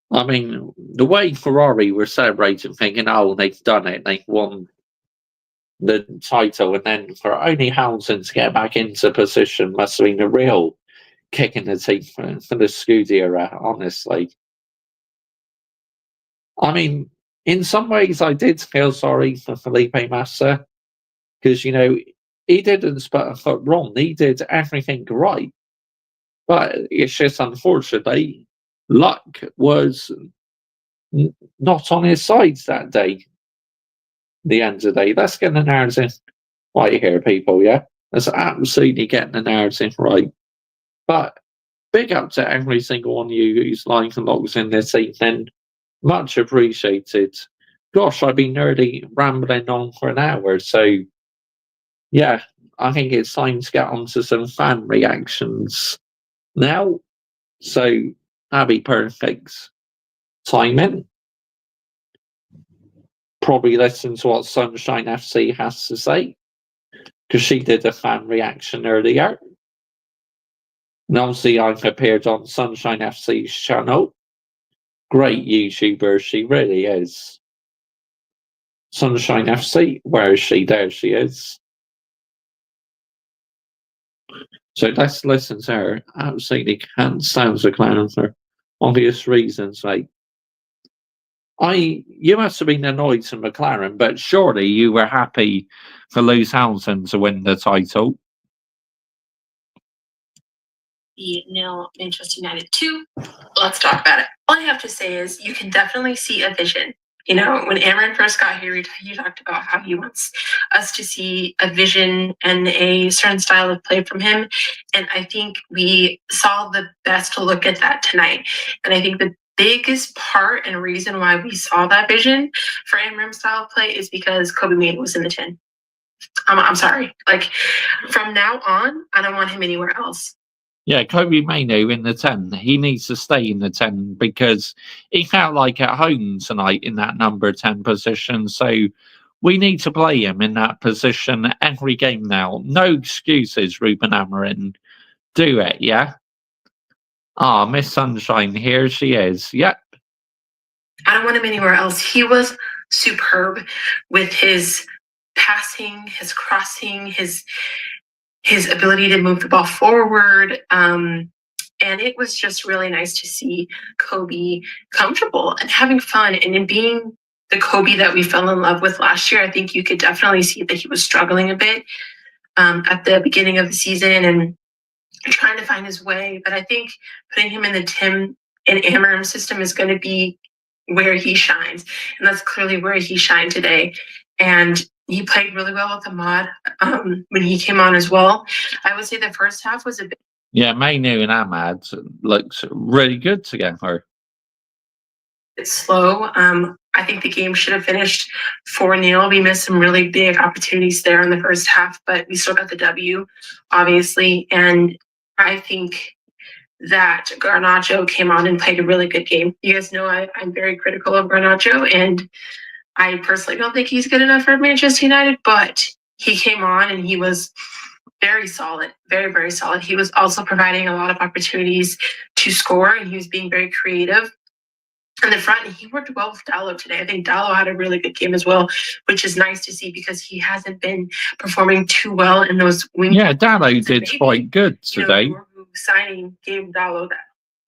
I mean, the way Ferrari were celebrating, thinking, oh, they've done it. They've won the title. And then for only Hamilton to get back into position must have been a real kick in the teeth for the Scuderia, honestly. I mean, in some ways, I did feel sorry for Felipe Massa because, he didn't put a foot wrong. He did everything right. But it's just unfortunately, luck was not on his side that day. The end of the day. Let's get the narrative right here, people, yeah? Let's absolutely get the narrative right. But big up to every single one of you who's live and logs in this evening. Much appreciated. Gosh, I've been nearly rambling on for an hour, so yeah, I think it's time to get on to some fan reactions now. So that'd be perfect timing. Probably listen to what Sunshine FC has to say, because she did a fan reaction earlier. And obviously, I've appeared on Sunshine FC's channel. Great YouTuber, she really is. Sunshine FC, where is she? There she is. So let's listen to her. Absolutely can't stand the clown for obvious reasons. Like, you must have been annoyed to McLaren, but surely you were happy for Lewis Hamilton to win the title. Nil Manchester United 2. Let's talk about it. All I have to say is you can definitely see a vision. When Amron first got here, he talked about how he wants us to see a vision and a certain style of play from him. And I think we saw the best look at that tonight. And I think the biggest part and reason why we saw that vision for Amron's style of play is because Kobe Mano was in the tin. I'm sorry. Like from now on, I don't want him anywhere else. Yeah, Kobe Mainu in the 10. He needs to stay in the 10 because he felt like at home tonight in that number 10 position. So we need to play him in that position every game now. No excuses, Ruben Amorim. Do it, yeah? Ah, Miss Sunshine, here she is. Yep. I don't want him anywhere else. He was superb with his passing, his crossing, his ability to move the ball forward. And it was just really nice to see Kobe comfortable and having fun and in being the Kobe that we fell in love with last year. I think you could definitely see that he was struggling a bit at the beginning of the season and trying to find his way. But I think putting him in the Tim and Amorim system is going to be where he shines. And that's clearly where he shined today. And he played really well with Ahmad when he came on as well. I would say the first half was a bit. Yeah, Mainu and Ahmad looks really good together. It's slow. I think the game should have finished 4-0. We missed some really big opportunities there in the first half, but we still got the W, obviously. And I think that Garnacho came on and played a really good game. You guys know I'm very critical of Garnacho, and I personally don't think he's good enough for Manchester United, but he came on and he was very solid, very, very solid. He was also providing a lot of opportunities to score, and he was being very creative. In the front, he worked well with Dalot today. I think Dalot had a really good game as well, which is nice to see because he hasn't been performing too well in those wing. Yeah, Dalot did quite good today. Signing gave Dalot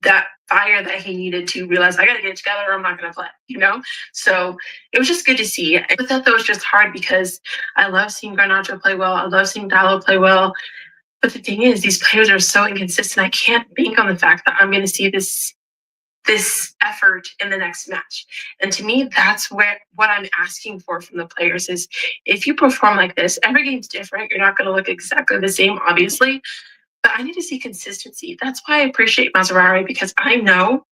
that fire that he needed to realize I got to get it together or I'm not going to play, So it was just good to see. I thought that was just hard because I love seeing Garnacho play well. I love seeing Dalot play well. But the thing is, these players are so inconsistent. I can't bank on the fact that I'm going to see this effort in the next match. And to me, that's what I'm asking for from the players is if you perform like this, every game's different. You're not going to look exactly the same, obviously, but I need to see consistency. That's why I appreciate Mazraoui because I know,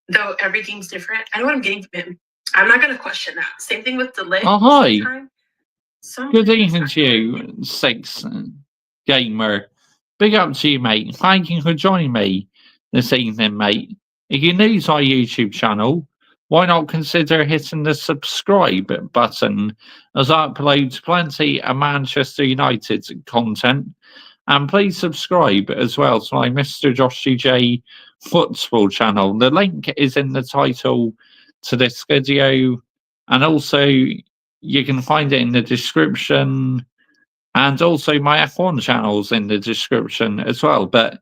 though every game's different, I know what I'm getting from him. I'm not going to question that. Same thing with DeLay. Oh, hi. Good evening to you, Six Gamer. Big up to you, mate. Thank you for joining me this evening, mate. If you're new to our YouTube channel, why not consider hitting the subscribe button as I upload plenty of Manchester United content. And please subscribe as well to my Mr. Joshy J football channel. The link is in the title to this video. And also, you can find it in the description. And also, my F1 channel's in the description as well. But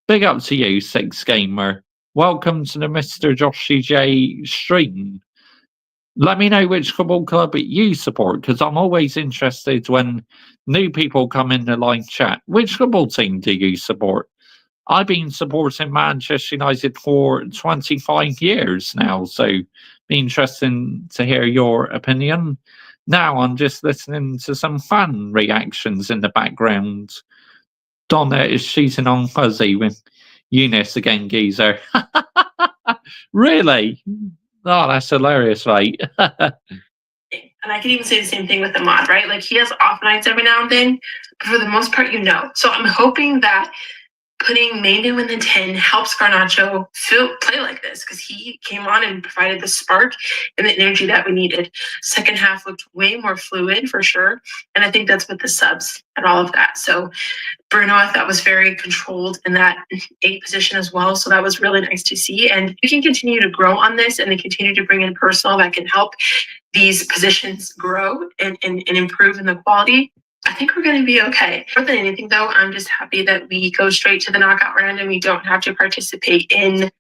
big up to you, Six Gamer. Welcome to the Mr. Joshy J stream. Let me know which football club you support, because I'm always interested when new people come in the live chat. Which football team do you support? I've been supporting Manchester United for 25 years now, so be interesting to hear your opinion. Now I'm just listening to some fan reactions in the background. Donna is cheating on Fuzzy with Eunice again, geezer. Really? Oh, that's hilarious, right? And I can even say the same thing with Ahmad, right? Like he has off nights every now and then, but for the most part, So I'm hoping that putting Mainu in the 10 helps Garnacho play like this because he came on and provided the spark and the energy that we needed. Second half looked way more fluid for sure. And I think that's with the subs and all of that. So Bruno, I thought, was very controlled in that 8 position as well. So that was really nice to see. And we can continue to grow on this and then continue to bring in personnel that can help these positions grow and improve in the quality. I think we're going to be okay. More than anything, though, I'm just happy that we go straight to the knockout round and we don't have to participate in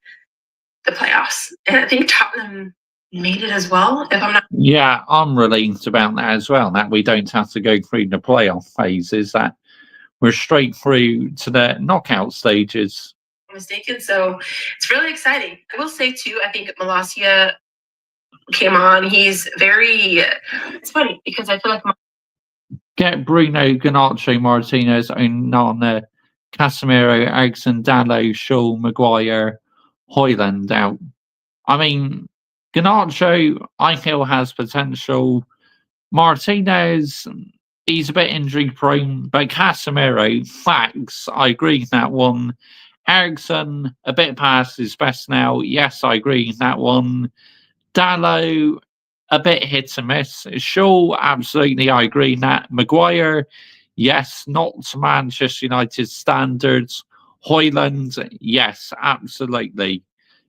the playoffs. And I think Tottenham made it as well, if I'm not. Yeah, I'm relieved about that as well, that we don't have to go through the playoff phases, that we're straight through to the knockout stages. Mistaken. So it's really exciting. I will say, too, I think Malacia came on. He's very, it's funny because I feel like get Bruno, Garnacho, Martinez, Onana, Casemiro, Eriksen, Dalot, Shaw, Maguire, Højlund out. I mean, Garnacho, I feel, has potential. Martinez, he's a bit injury prone, but Casemiro, facts, I agree in that one. Ericsson, a bit past his best now. Yes, I agree in that one. Dallo, a bit hit and miss. Shaw, absolutely, I agree in that. Maguire, yes, not to Manchester United standards. Hoyland, yes, absolutely.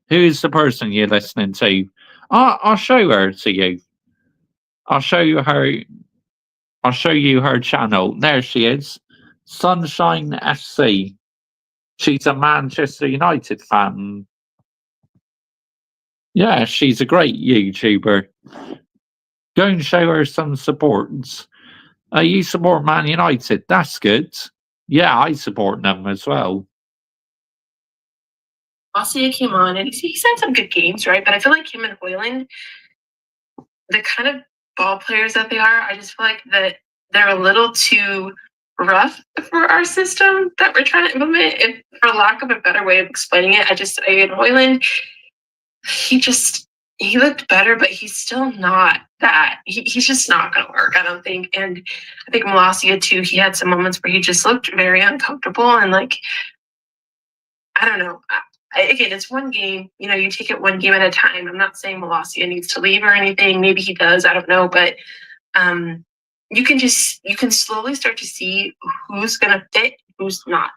Who is the person you're listening to? I'll show her to you. I'll show you her. I'll show you her channel. There she is. Sunshine FC. She's a Manchester United fan. Yeah, she's a great YouTuber. Go and show her some supports. You support Man United. That's good. Yeah, I support them as well. Ossia came on and he's had some good games, right? But I feel like him and Hoyland, the kind of ball players that they are, I just feel like that they're a little too rough for our system that we're trying to implement. If, for lack of a better way of explaining it, Hoyland, he looked better, but he's still not that. He's just not going to work, I don't think. And I think Malacia too, he had some moments where he just looked very uncomfortable and like, I don't know. Again, it's one game. You know, you take it one game at a time. I'm not saying Malacia needs to leave or anything. Maybe he does. I don't know. But you can slowly start to see who's going to fit, who's not.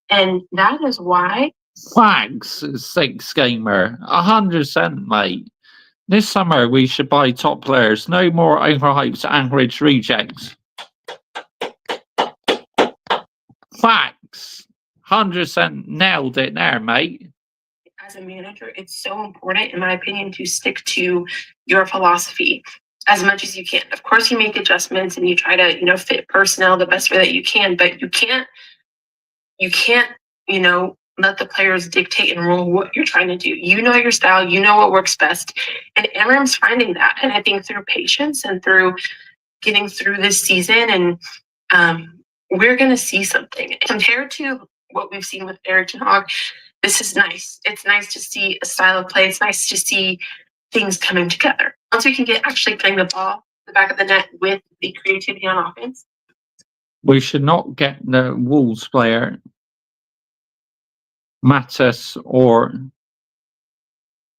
And that is why. Flags, Six Gamer. 100%, mate. This summer, we should buy top players. No more overhyped Anchorage rejects. Facts. 100% nailed it there, mate. As a manager, it's so important, in my opinion, to stick to your philosophy as much as you can. Of course, you make adjustments and you try to, fit personnel the best way that you can, but you can't, let the players dictate and rule what you're trying to do. You know your style, you know what works best. And Amram's finding that. And I think through patience and through getting through this season, and we're going to see something. Compared to what we've seen with Erik ten Hag, this is nice. It's nice to see a style of play. It's nice to see things coming together. Once we can get actually playing the ball in the back of the net with the creativity on offense. We should not get the Wolves player, Mattis or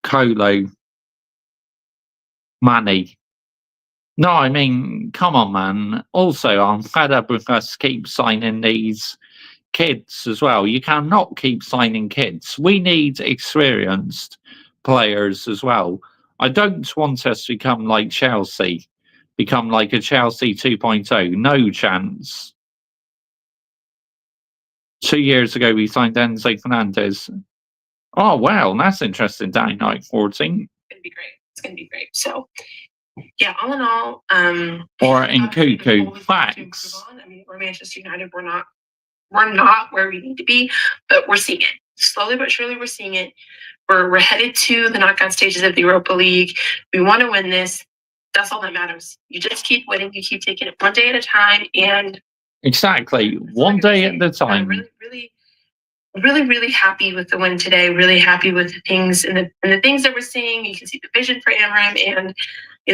Kolo Manny. No, I mean, come on, man. Also, I'm fed up with us keep signing these kids as well. You cannot keep signing kids. We need experienced players as well. I don't want us to become like Chelsea, become like a Chelsea 2.0. No chance. 2 years ago, we signed Enzo Fernandez. Oh, wow, that's interesting. Down night 14. It's going to be great. It's going to be great. So, yeah, all in all, or in Cuckoo, facts. I mean, we're Manchester United. We're not where we need to be, but we're seeing it. Slowly but surely, we're seeing it. We're headed to the knockout stages of the Europa League. We want to win this. That's all that matters. You just keep winning. You keep taking it one day at a time. And exactly, one day at a time. Really happy with the win today. Really happy with the things and the things that we're seeing. You can see the vision for Amram, and you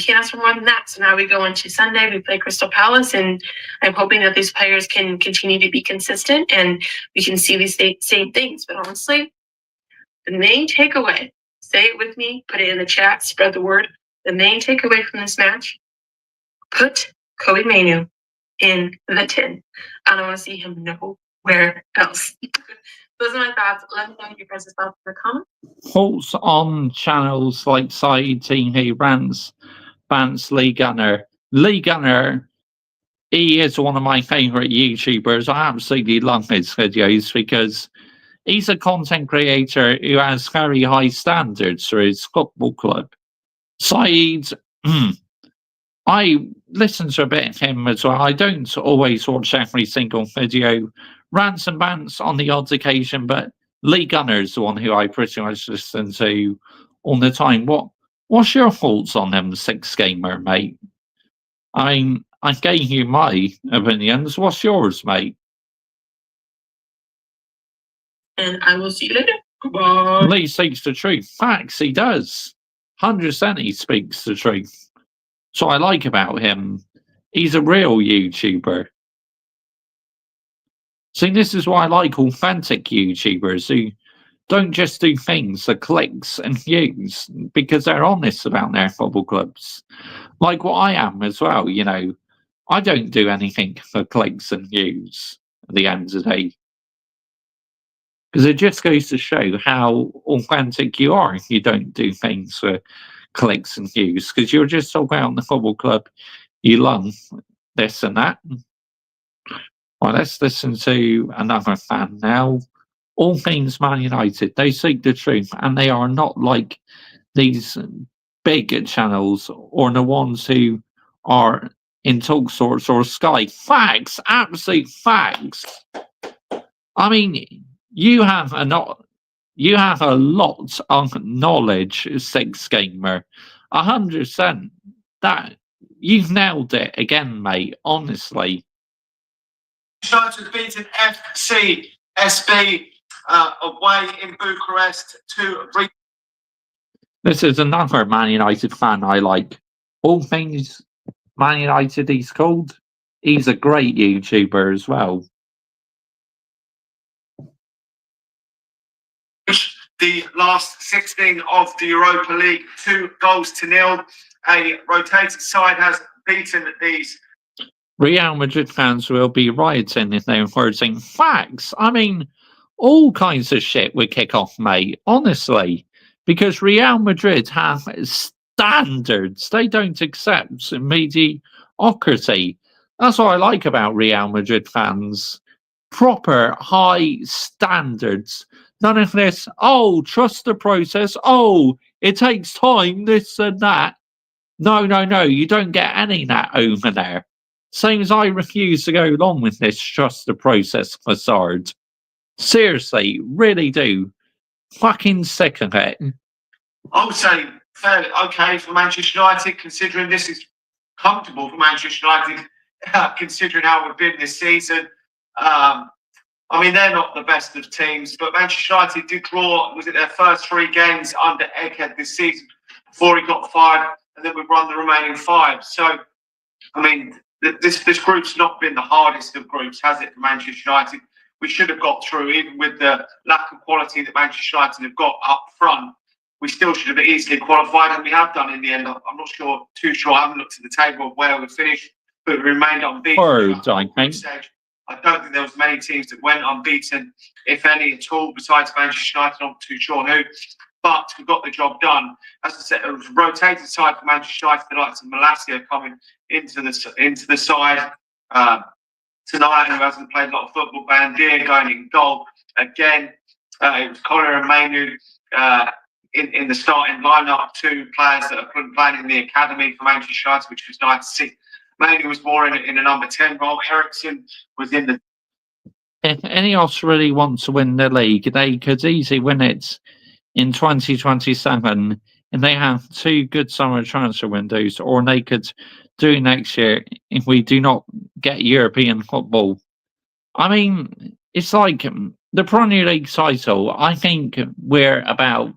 can't ask for more than that. So now we go into Sunday. We play Crystal Palace, and I'm hoping that these players can continue to be consistent and we can see these same things. But honestly, the main takeaway, say it with me, put it in the chat, spread the word. The main takeaway from this match, put Kobbie Mainoo in the tin. I don't want to see him nowhere else. Those are my thoughts. Let me know your guys' thoughts in the comments. Thoughts on channels like Saeed Team Rants, Bants, Lee Gunner. Lee Gunner, he is one of my favourite YouTubers. I absolutely love his videos because he's a content creator who has very high standards for his football club. Saeed, I listen to a bit of him as well. I don't always watch every single video. Rants and Bants on the odd occasion, but Lee Gunner is the one who I pretty much listen to all the time. What's your thoughts on them, Six Gamer, mate? I mean, I gave you my opinions. What's yours, mate? And I will see you later. Goodbye. Lee speaks the truth. Facts, he does. 100% he speaks the truth. So I like about him. He's a real YouTuber. See, this is why I like authentic YouTubers who don't just do things for clicks and views because they're honest about their football clubs. Like what I am as well, you know. I don't do anything for clicks and views at the end of the day. Because it just goes to show how authentic you are if you don't do things for clicks and views. Because you're just talking about the football club you love, this and that. Well, let's listen to another fan now. All things Man United, they seek the truth, and they are not like these big channels or the ones who are in Talk Sorts or Sky. Facts, absolute facts. I mean, you have a lot of knowledge, Six Gamer. 100%. That you've nailed it again, mate. Honestly. United beaten FC SB away in Bucharest to. This is another Man United fan I like. All things Man United, he's called. He's a great YouTuber as well. The last 16 of the Europa League, 2-0. A rotated side has beaten these. Real Madrid fans will be rioting if they're hurting facts. I mean, all kinds of shit would kick off, mate. Honestly, because Real Madrid have standards. They don't accept mediocrity. That's what I like about Real Madrid fans. Proper high standards. None of this, oh, trust the process. Oh, it takes time, this and that. No, you don't get any of that over there. Same as I refuse to go along with this trust the process facade. Seriously, really do. Fucking sick of it. I would say fairly okay for Manchester United, considering this is comfortable for Manchester United, considering how we've been this season. I mean, they're not the best of teams, but Manchester United did draw, was it their first 3 games under Egghead this season before he got fired, and then we've run the remaining 5. So, I mean, this group's not been the hardest of groups, has it, for Manchester United? We should have got through, even with the lack of quality that Manchester United have got up front. We still should have easily qualified, and we have done in the end. I'm not too sure. I haven't looked at the table of where we finished, but we remained unbeaten. I think. I don't think there was many teams that went unbeaten, if any at all, besides Manchester United. I'm not too sure who, but we got the job done. As I said, it was a rotated side for Manchester United. The likes of Malacia coming into the side tonight, who hasn't played a lot of football. Bandir going in goal again. It was Connor and Mainu in the starting lineup. 2 players that are playing in the academy for Manchester United, which was nice to see. Mainu was more in a number 10 role. Ericsson was in the. If Ineos really want to win the league, they could easily win it in 2027, and they have 2 good summer transfer windows, or they could do next year if we do not get European football. I mean, it's like the Premier League title. I think we're about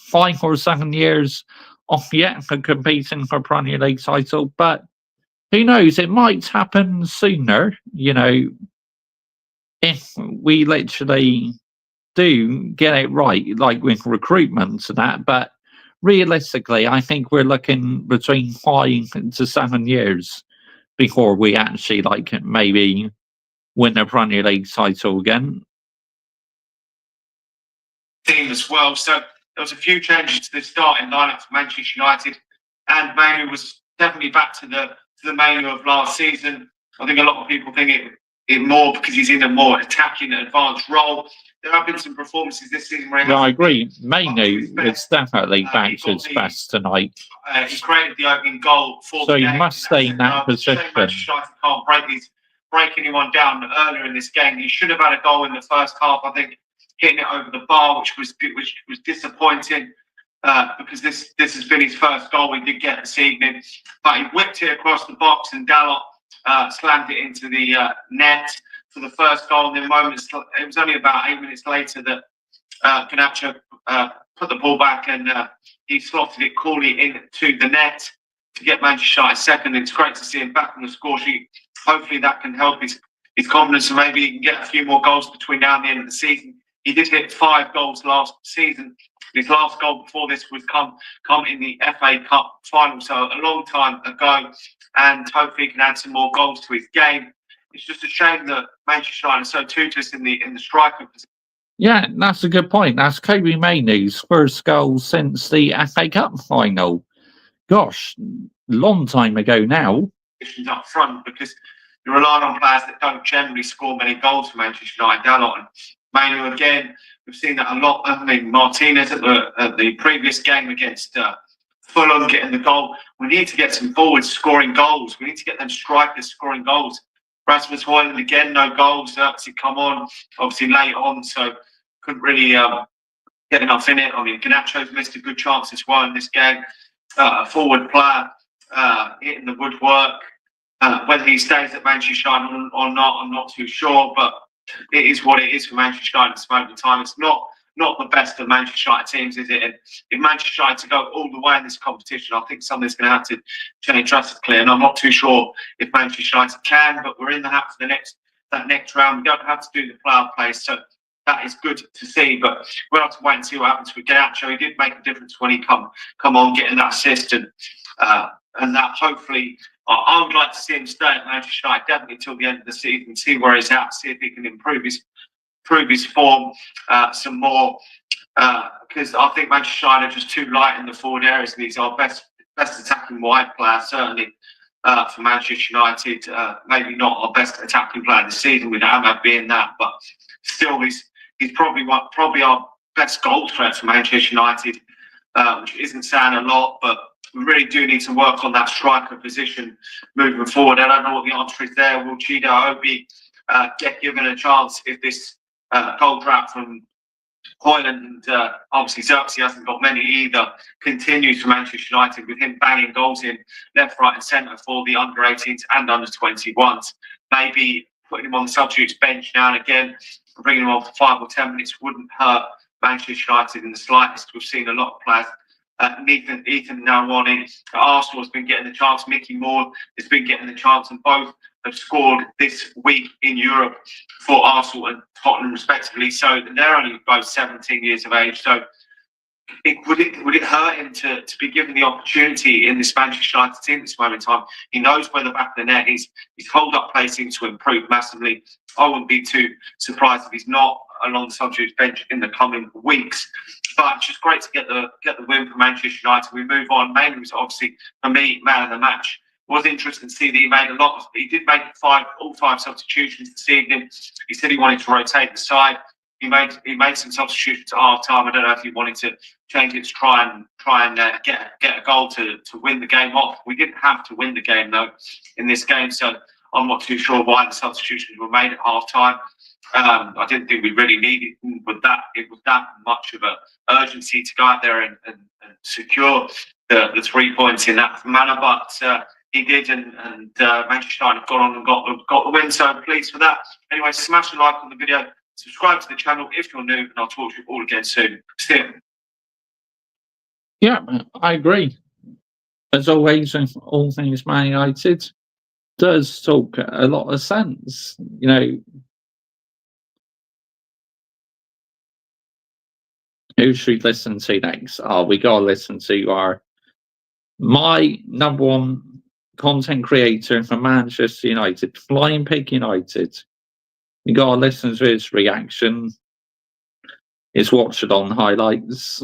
5 or 7 years off yet for competing for Premier League title, but who knows? It might happen sooner, if we literally do get it right, like with recruitment and that. But realistically, I think we're looking between 5 to 7 years before we actually maybe win the Premier League title again. Team as well. So there was a few changes to the starting lineup for Manchester United, and Manu was definitely back to the Manu of last season. I think a lot of people think it more because he's in a more attacking, advanced role. There have been some performances this season where I agree. Manu is definitely back to his best tonight. He created the opening goal for so he must stay in that position. Manchester United can't break anyone down earlier in this game. He should have had a goal in the first half, I think, hitting it over the bar, which was disappointing. Because this has been his first goal we did get this evening. But he whipped it across the box, and Dalot slammed it into the net for the first goal. And then it was only about 8 minutes later that Garnacho put the ball back, and he slotted it coolly into the net. to get Manchester United second. It's great to see him back on the score sheet. Hopefully that can help his confidence, and maybe he can get a few more goals between now and the end of the season. He did hit 5 goals last season. His last goal before this was come in the FA Cup final, so a long time ago, and hopefully he can add some more goals to his game. It's just a shame that Manchester United are so toothless in the striker position. Yeah, that's a good point. That's Kobe Mainoo's first goal since the FA Cup final. Gosh, long time ago now. Up front, because you're relying on players that don't generally score many goals for Manchester United. Dalot and Mainoo again, we've seen that a lot. I mean, Martinez at the previous game against Fulham getting the goal. We need to get some forwards scoring goals. We need to get them strikers scoring goals. Rasmus Højlund again, no goals. Xerxes come on, obviously late on, so couldn't really get enough in it. I mean, Garnacho's missed a good chance as well in this game. A forward player hitting the woodwork. Whether he stays at Manchester United or not, I'm not too sure, but it is what it is for Manchester United at this moment in time. It's not the best of Manchester United teams, is it? And if Manchester United to go all the way in this competition, I think something's going to have to change drastically. And I'm not too sure if Manchester United can, but we're in the hat for that next round. We don't have to do the playoff play, so that is good to see. But we'll have to wait and see what happens with Garnacho. He did make a difference when he come on getting that assist, and that hopefully. I would like to see him stay at Manchester United definitely till the end of the season, see where he's at, see if he can improve his form some more. Because I think Manchester United are just too light in the forward areas, and he's our best attacking wide player, certainly for Manchester United. Maybe not our best attacking player this season, with Ahmad being that, but still he's probably our best goal threat for Manchester United, which isn't saying a lot, but we really do need to work on that striker position moving forward. I don't know what the answer is there. Will Chida Obi get given a chance if this goal drought from Højlund, and obviously Xerxes hasn't got many either, continues for Manchester United, with him banging goals in left, right and centre for the under-18s and under-21s. Maybe putting him on the substitutes bench now and again, bringing him on for 5 or 10 minutes wouldn't hurt Manchester United in the slightest. We've seen a lot of players. Ethan Nwaneri at Arsenal has been getting the chance. Mickey Moore has been getting the chance, and both have scored this week in Europe for Arsenal and Tottenham respectively. So they're only both 17 years of age. So would it hurt him to be given the opportunity in this Manchester United team at this moment in time? He knows where the back of the net is. His hold-up play seems to improve massively. I wouldn't be too surprised if he's not along the substitute bench in the coming weeks. But it's just great to get the win for Manchester United. We move on. Mainly was obviously, for me, man of the match. It was interesting to see that he did make all 5 substitutions this evening. He said he wanted to rotate the side. He made some substitutions at half time. I don't know if he wanted to change it to try and get a goal to win the game off. We didn't have to win the game though in this game, so I'm not too sure why the substitutions were made at half time. I didn't think we really needed with that. It was that much of a urgency to go out there and secure the 3 points in that manner, but he did, and Manchester United got on and got the win. So I'm pleased for that. Anyway, smash a like on the video, subscribe to the channel if you're new, and I'll talk to you all again soon. See you. Yeah, I agree. As always, all things Man United does talk a lot of sense. You know, who should we listen to next? Oh, we gotta listen to my number one content creator for Manchester United, Flying Pig United. You gotta listen to his reaction. His watch it on highlights.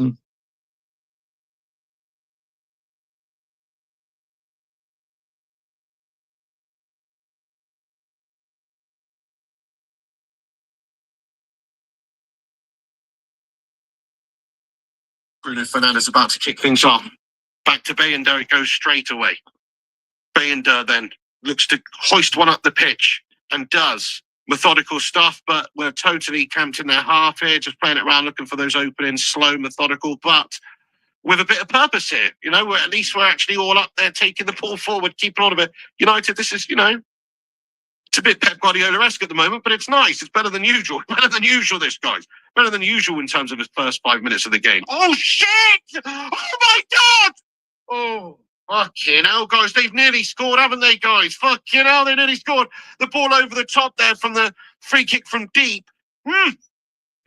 Bruno Fernandes about to kick things off. Back to Bayender, it goes straight away. Bayender then looks to hoist one up the pitch and does. Methodical stuff, but we're totally camped in their half here, just playing it around, looking for those openings, slow, methodical, but with a bit of purpose here. You know, at least we're actually all up there taking the ball forward, keeping on of it. United, this is, it's a bit Pep Guardiola-esque at the moment, but it's nice. It's better than usual. Better than usual, this, guys. Better than usual in terms of his first 5 minutes of the game. Oh, shit! Oh, my God! Fucking hell, guys. They've nearly scored, haven't they, guys? Fucking hell, they nearly scored. The ball over the top there from the free kick from deep.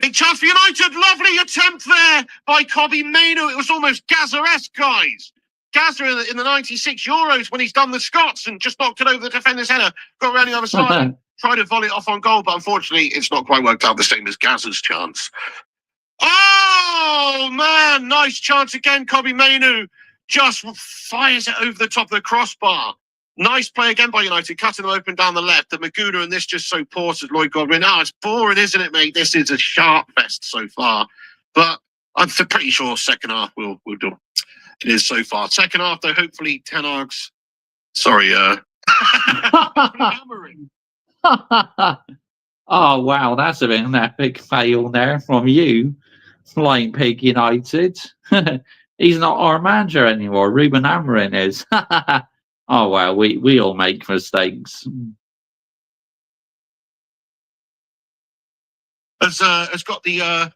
Big chance for United. Lovely attempt there by Kobbie Mainoo. It was almost Gazza-esque, guys. Gazza in the 96 Euros when he's done the Scots and just knocked it over the defender's header. Got around the other side. Tried to volley it off on goal, but unfortunately, it's not quite worked out the same as Gazza's chance. Oh, man. Nice chance again. Kobbie Mainoo just fires it over the top of the crossbar. Nice play again by United, cutting them open down the left. The Maguna and this just so poor to Lloyd Godwin. Oh, it's boring, isn't it, mate? This is a sharp fest so far. But I'm pretty sure second half will do. It is so far. Second half, though, hopefully Ten Hag's... Sorry, hammering. Oh, wow, that's a bit of an epic fail there from you, Flying Pig United. He's not our manager anymore. Ruben Amorim is. Oh, well, we all make mistakes. Has got the...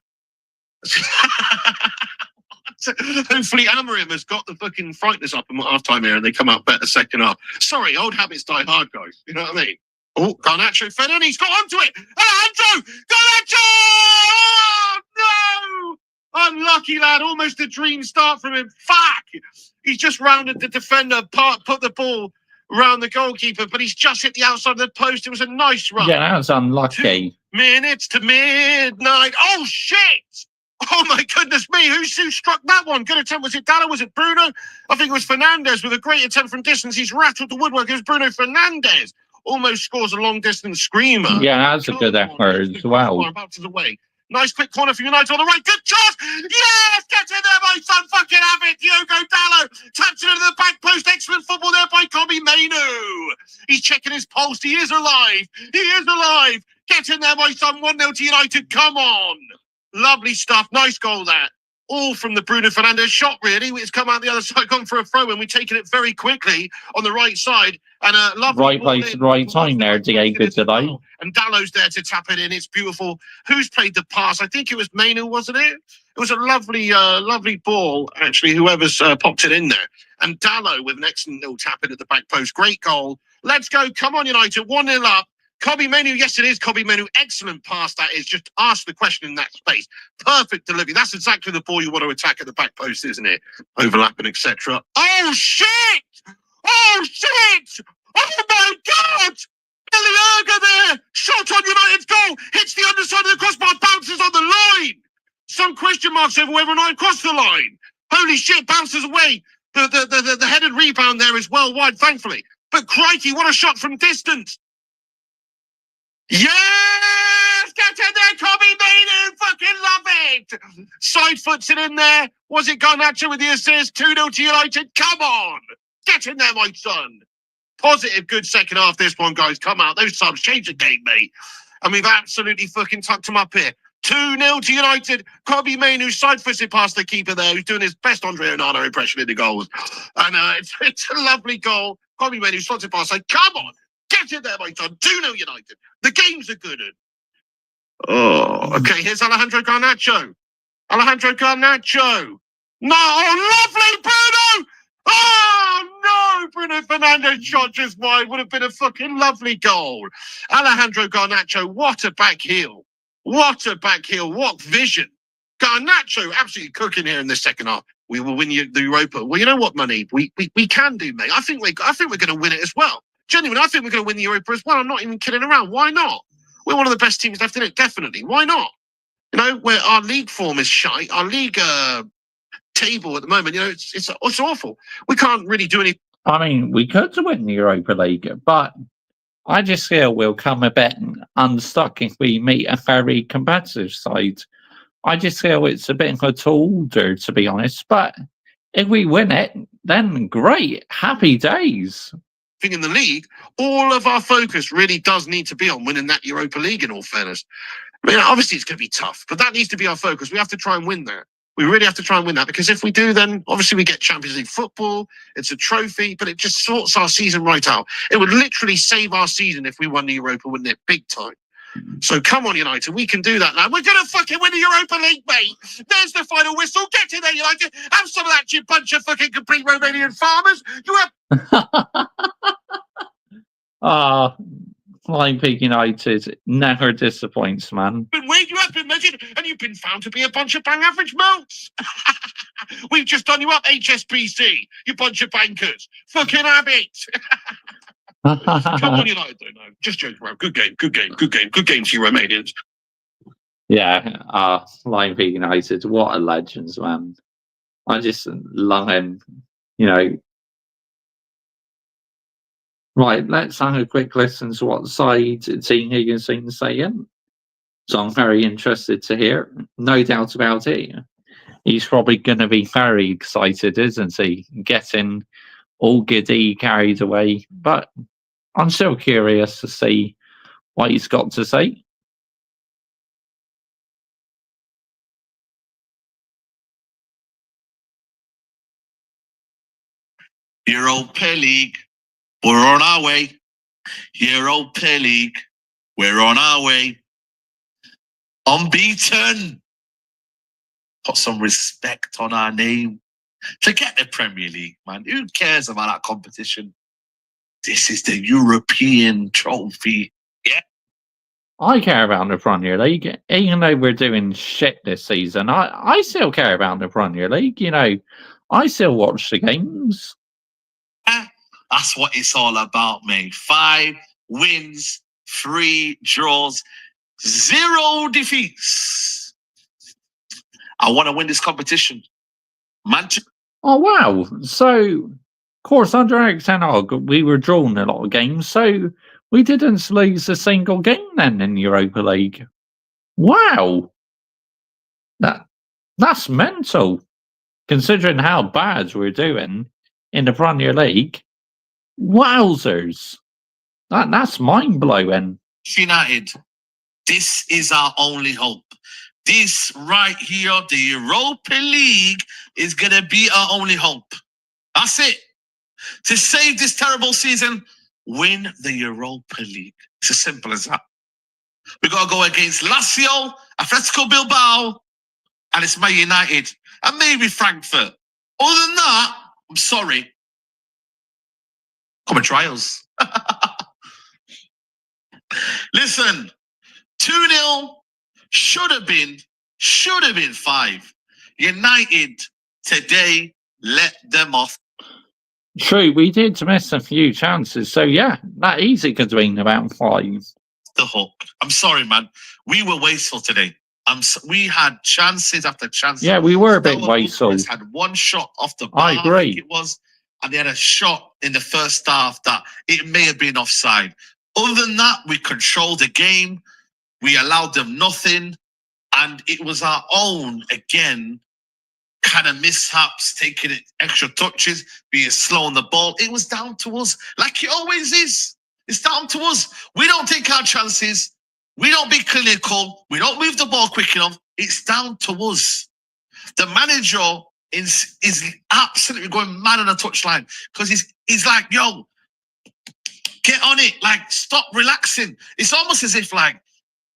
Hopefully Amorim has got the fucking frighteners up in half-time here and they come out better second half. Sorry, old habits die hard, guys. You know what I mean? Oh, Garnacho fed in. He's got onto it. Alejandro! Garnacho! Oh, no! Unlucky lad. Almost a dream start from him. Fuck! He's just rounded the defender, put the ball around the goalkeeper, but he's just hit the outside of the post. It was a nice run. Yeah, that was unlucky. 2 minutes to midnight. Oh, shit! Oh, my goodness me. Who struck that one? Good attempt. Was it Dallo? Was it Bruno? I think it was Fernandes with a great attempt from distance. He's rattled the woodwork. It was Bruno Fernandes. Almost scores a long-distance screamer. Yeah, that's a good effort as well. About to the way. Nice quick corner for United on the right. Good chance. Yes, get in there, my son. Fucking have it. Diogo Dallo taps it into the back post. Excellent football there by Kobbie Mainoo. He's checking his pulse. He is alive. He is alive. Get in there, my son. 1-0 to United. Come on. Lovely stuff. Nice goal there. All from the Bruno Fernandes shot, really. It's come out the other side, gone for a throw, and we've taken it very quickly on the right side. And a lovely right place, right time there, Diego today. And Dallo's there to tap it in. It's beautiful. Who's played the pass? I think it was Mainoo, wasn't it? It was a lovely, lovely ball, actually, whoever's popped it in there. And Dallo with an excellent little tap in at the back post. Great goal. Let's go. Come on, United. 1-0 up. Kobbie Mainoo, yes, it is Kobbie Mainoo. Excellent pass, that is. Just ask the question in that space. Perfect delivery. That's exactly the ball you want to attack at the back post, isn't it? Overlapping, etc. Oh, shit! Oh, shit! Oh, my God! Eliaga there! Shot on United's goal! Hits the underside of the crossbar, bounces on the line! Some question marks over whether or not it crossed the line. Holy shit, bounces away. The headed rebound there is well wide, thankfully. But crikey, what a shot from distance! Yes! Get in there, Kobbie Mainoo! Fucking love it! Side foots it in there. Was it Garnacho with the assist? 2-0 to United. Come on! Get in there, my son! Positive, good second half this one, guys. Come out. Those subs change the game, mate. And we've absolutely fucking tucked them up here. 2-0 to United. Kobbie Mainoo side-footed past the keeper there, who's doing his best Andre Onana impression in the goals. And it's a lovely goal. Kobbie Mainoo slots it past. Like, come on! Get in there, my son. 2-0 United. The games are good. Oh, okay. Here's Alejandro Garnacho. Alejandro Garnacho. No, oh, lovely, Bruno! Oh, no! Bruno Fernandes shot just wide. Would have been a fucking lovely goal. Alejandro Garnacho, what a back heel. What a back heel. What vision. Garnacho absolutely cooking here in the second half. We will win the Europa. Well, you know what, Manib? We can do, mate. I think we're going to win it as well. Genuinely, I think we're going to win the Europa as well. I'm not even kidding around. Why not? We're one of the best teams left in it, definitely. Why not? You know, where our league form is shite, our league table at the moment, you know, it's awful. We can't really do any. I mean, we could win the Europa League, but I just feel we'll come a bit unstuck if we meet a very competitive side. I just feel it's a bit of a tall order, to be honest. But if we win it, then great. Happy days. Thing in the league, all of our focus really does need to be on winning that Europa League, in all fairness. I mean, obviously it's going to be tough, but that needs to be our focus. We have to try and win that. We really have to try and win that, because if we do, then obviously we get Champions League football. It's a trophy, but it just sorts our season right out. It would literally save our season if we won the Europa, wouldn't it? Big time. So come on, United, we can do that now. We're going to fucking win the Europa League, mate. There's the final whistle. Get in there, United. Have some of that, you bunch of fucking complete Romanian farmers. You have Ah, Flying Pig United never disappoints, man. been weird, you have been measured, and you've been found to be a bunch of bang average moles. We've just done you up, HSBC, you bunch of bankers. Fucking habit. Come on, United, though, no. Just joking around. Good game to you, Romanians. Yeah, Flying Pig United, what a legends, man. I just love him, you know. Right, let's have a quick listen to what side Team Higginson's saying. So I'm very interested to hear. No doubt about it. He's probably going to be very excited, isn't he? Getting all giddy, carried away. But I'm still curious to see what he's got to say. Europa League, we're on our way. Europa League, we're on our way. Unbeaten. Put some respect on our name. Forget the Premier League, man. Who cares about that competition? This is the European trophy. I care about the Premier League, even though we're doing shit this season. I still care about the Premier League. You know, I still watch the games. That's what it's all about, mate. 5 wins, 3 draws, 0 defeats. I want to win this competition. Manchester. Oh, wow. So, of course, under Eric Ten Hag, we were drawn a lot of games. So, we didn't lose a single game then in Europa League. Wow. That's mental. Considering how bad we're doing in the Premier League. Wowzers. That's mind-blowing. United, this is our only hope. This right here, the Europa League, is going to be our only hope. That's it. To save this terrible season, win the Europa League. It's as simple as that. We got to go against Lazio, Atletico Bilbao, and it's Man United, and maybe Frankfurt. Other than that, I'm sorry. Come on, trials. Listen, 2-0 should have been 5. United today let them off True, we did miss a few chances. So, yeah, that easy could have been about 5. the hook. I'm sorry, man. We were wasteful today. We had chances after chances. Yeah, we were a bit Steaua wasteful. Bucharest had 1 shot off the bar, I agree. think it was, and they had a shot in the first half that it may have been offside. Other than that, we controlled the game. We allowed them nothing, and it was our own again kind of mishaps, taking it extra touches, being slow on the ball. It was down to us, like it always is. It's down to us. We don't take our chances. We don't be clinical. We don't move the ball quick enough. It's down to us. The manager is absolutely going mad on the touchline because he's like, yo, get on it. Like, stop relaxing. It's almost as if like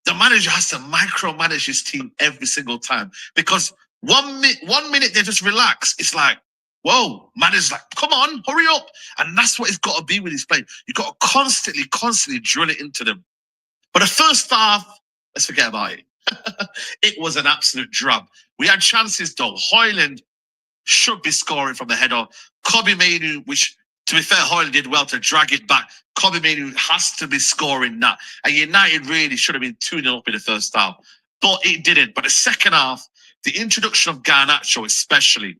the manager has to micromanage his team every single time because one minute they just relax. It's like, whoa, manager's like, come on, hurry up. And that's what it's got to be with his play. You've got to constantly drill it into them. But the first half, let's forget about it. It was an absolute drab. We had chances though. Højlund should be scoring from the header. Kobbie Mainoo, which to be fair, Højlund did well to drag it back. Kobbie Mainoo has to be scoring that. And United really should have been 2-0 up in the first half. But it didn't. But the second half, the introduction of Garnacho especially,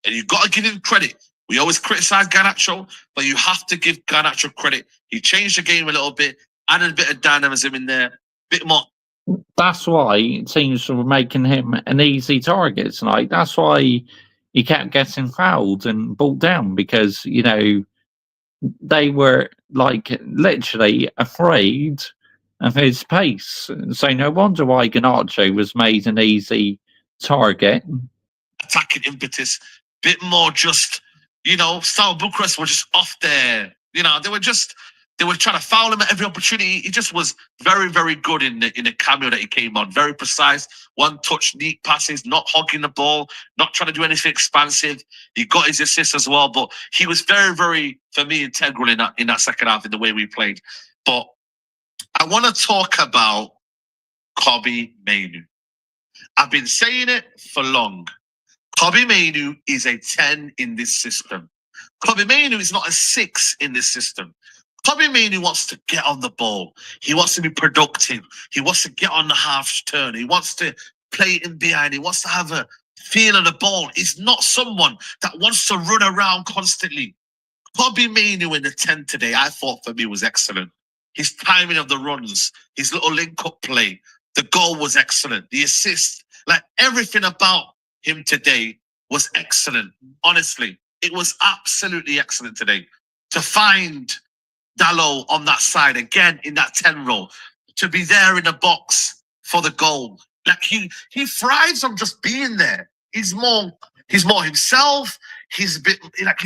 and you've got to give him credit. We always criticize Garnacho, but you have to give Garnacho credit. He changed the game a little bit, added a bit of dynamism in there, a bit more. That's why teams were making him an easy target tonight. That's why he kept getting fouled and brought down because, you know, they were like literally afraid of his pace. So no wonder why Garnacho was made an easy target. Attacking impetus, bit more just, you know, Steaua Bucharest were just off there. You know, they were just They were trying to foul him at every opportunity. He just was very, very good in the cameo that he came on. Very precise, one touch, neat passes, not hogging the ball, not trying to do anything expansive. He got his assists as well, but he was very, very, for me, integral in that second half in the way we played. But I want to talk about Kobbie Mainoo. I've been saying it for long. Kobbie Mainoo is a 10 in this system. Kobbie Mainoo is not a 6 in this system. Kobbie Mainoo wants to get on the ball. He wants to be productive. He wants to get on the half turn. He wants to play in behind. He wants to have a feel of the ball. He's not someone that wants to run around constantly. Kobbie Mainoo in the 10 today, I thought for me was excellent. His timing of the runs, his little link-up play, the goal was excellent. The assist, like everything about him today was excellent. Honestly, it was absolutely excellent today. To find Dalot on that side again in that 10 role, to be there in the box for the goal. Like he thrives on just being there. He's more himself. He's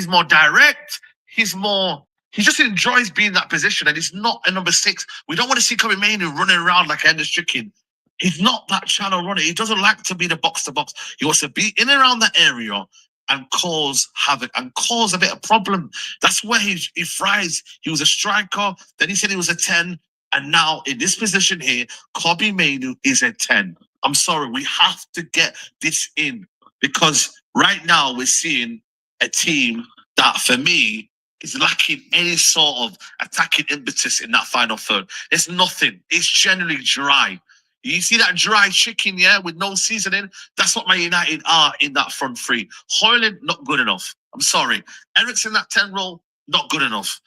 more direct. He just enjoys being in that position, and he's not a number 6. We don't want to see Kobbie Mainoo running around like a headless chicken. He's not that channel runner. He doesn't like to be the box to box. He wants to be in and around that area and cause havoc and cause a bit of problem. That's where he thrives. He was a striker. Then he said he was a 10. And now in this position here, Kobbie Mainoo is a 10. I'm sorry, we have to get this in, because right now we're seeing a team that, for me, is lacking any sort of attacking impetus in that final third. There's nothing. It's generally dry. You see that dry chicken, yeah, with no seasoning? That's what Man United are in that front three. Højlund, not good enough. I'm sorry. Eriksen, that 10 role, not good enough.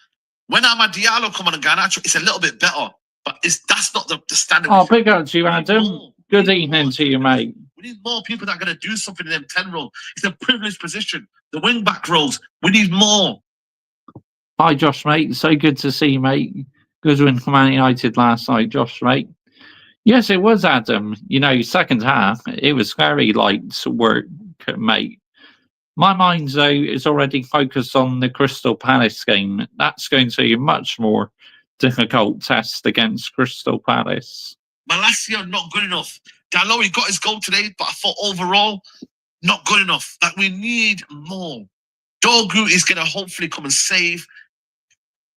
When Amad Diallo come on and Garnacho, it's a little bit better. But that's not the standard. Oh, big up to you, Adam. Good evening to you, mate. We need more people that are going to do something in them 10 role. It's a privileged position. The wing back roles, we need more. Hi, Josh, mate. So good to see you, mate. Good win for Man United last night, Josh, mate. Yes, it was, Adam. You know, second half, it was very light work, mate. My mind, though, is already focused on the Crystal Palace game. That's going to be a much more difficult test against Crystal Palace. Malacia, not good enough. Dalot, he got his goal today, but I thought overall, not good enough. Like, we need more. Dogu is going to hopefully come and save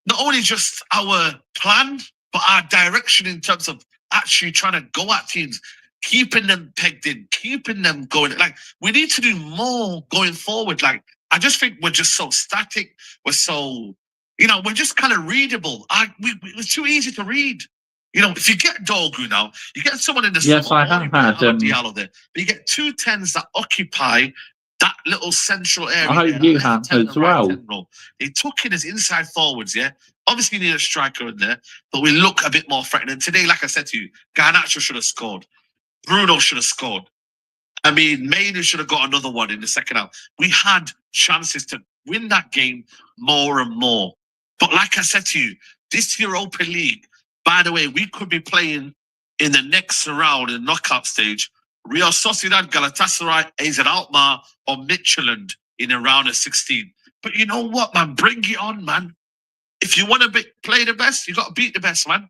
not only just our plan, but our direction in terms of actually trying to go at teams, keeping them pegged in, keeping them going. Like, we need to do more going forward. Like, I just think we're just so static. We're so, we're just kind of readable. It's too easy to read. If you get Dogu now, you get someone in the yes, I have had Diallo there, but you get 2 10s that occupy that little central area. I hope you have as well. They took in as inside forwards, yeah. Obviously, you need a striker in there, but we look a bit more threatening. Today, like I said to you, Garnacho should have scored. Bruno should have scored. I mean, Mainoo should have got another one in the second half. We had chances to win that game more and more. But like I said to you, this Europa League, by the way, we could be playing in the next round, in the knockout stage, Real Sociedad, Galatasaray, AZ Alkmaar, or Midtjylland in a round of 16. But you know what, man? Bring it on, man. If you want to play the best, you got to beat the best, man.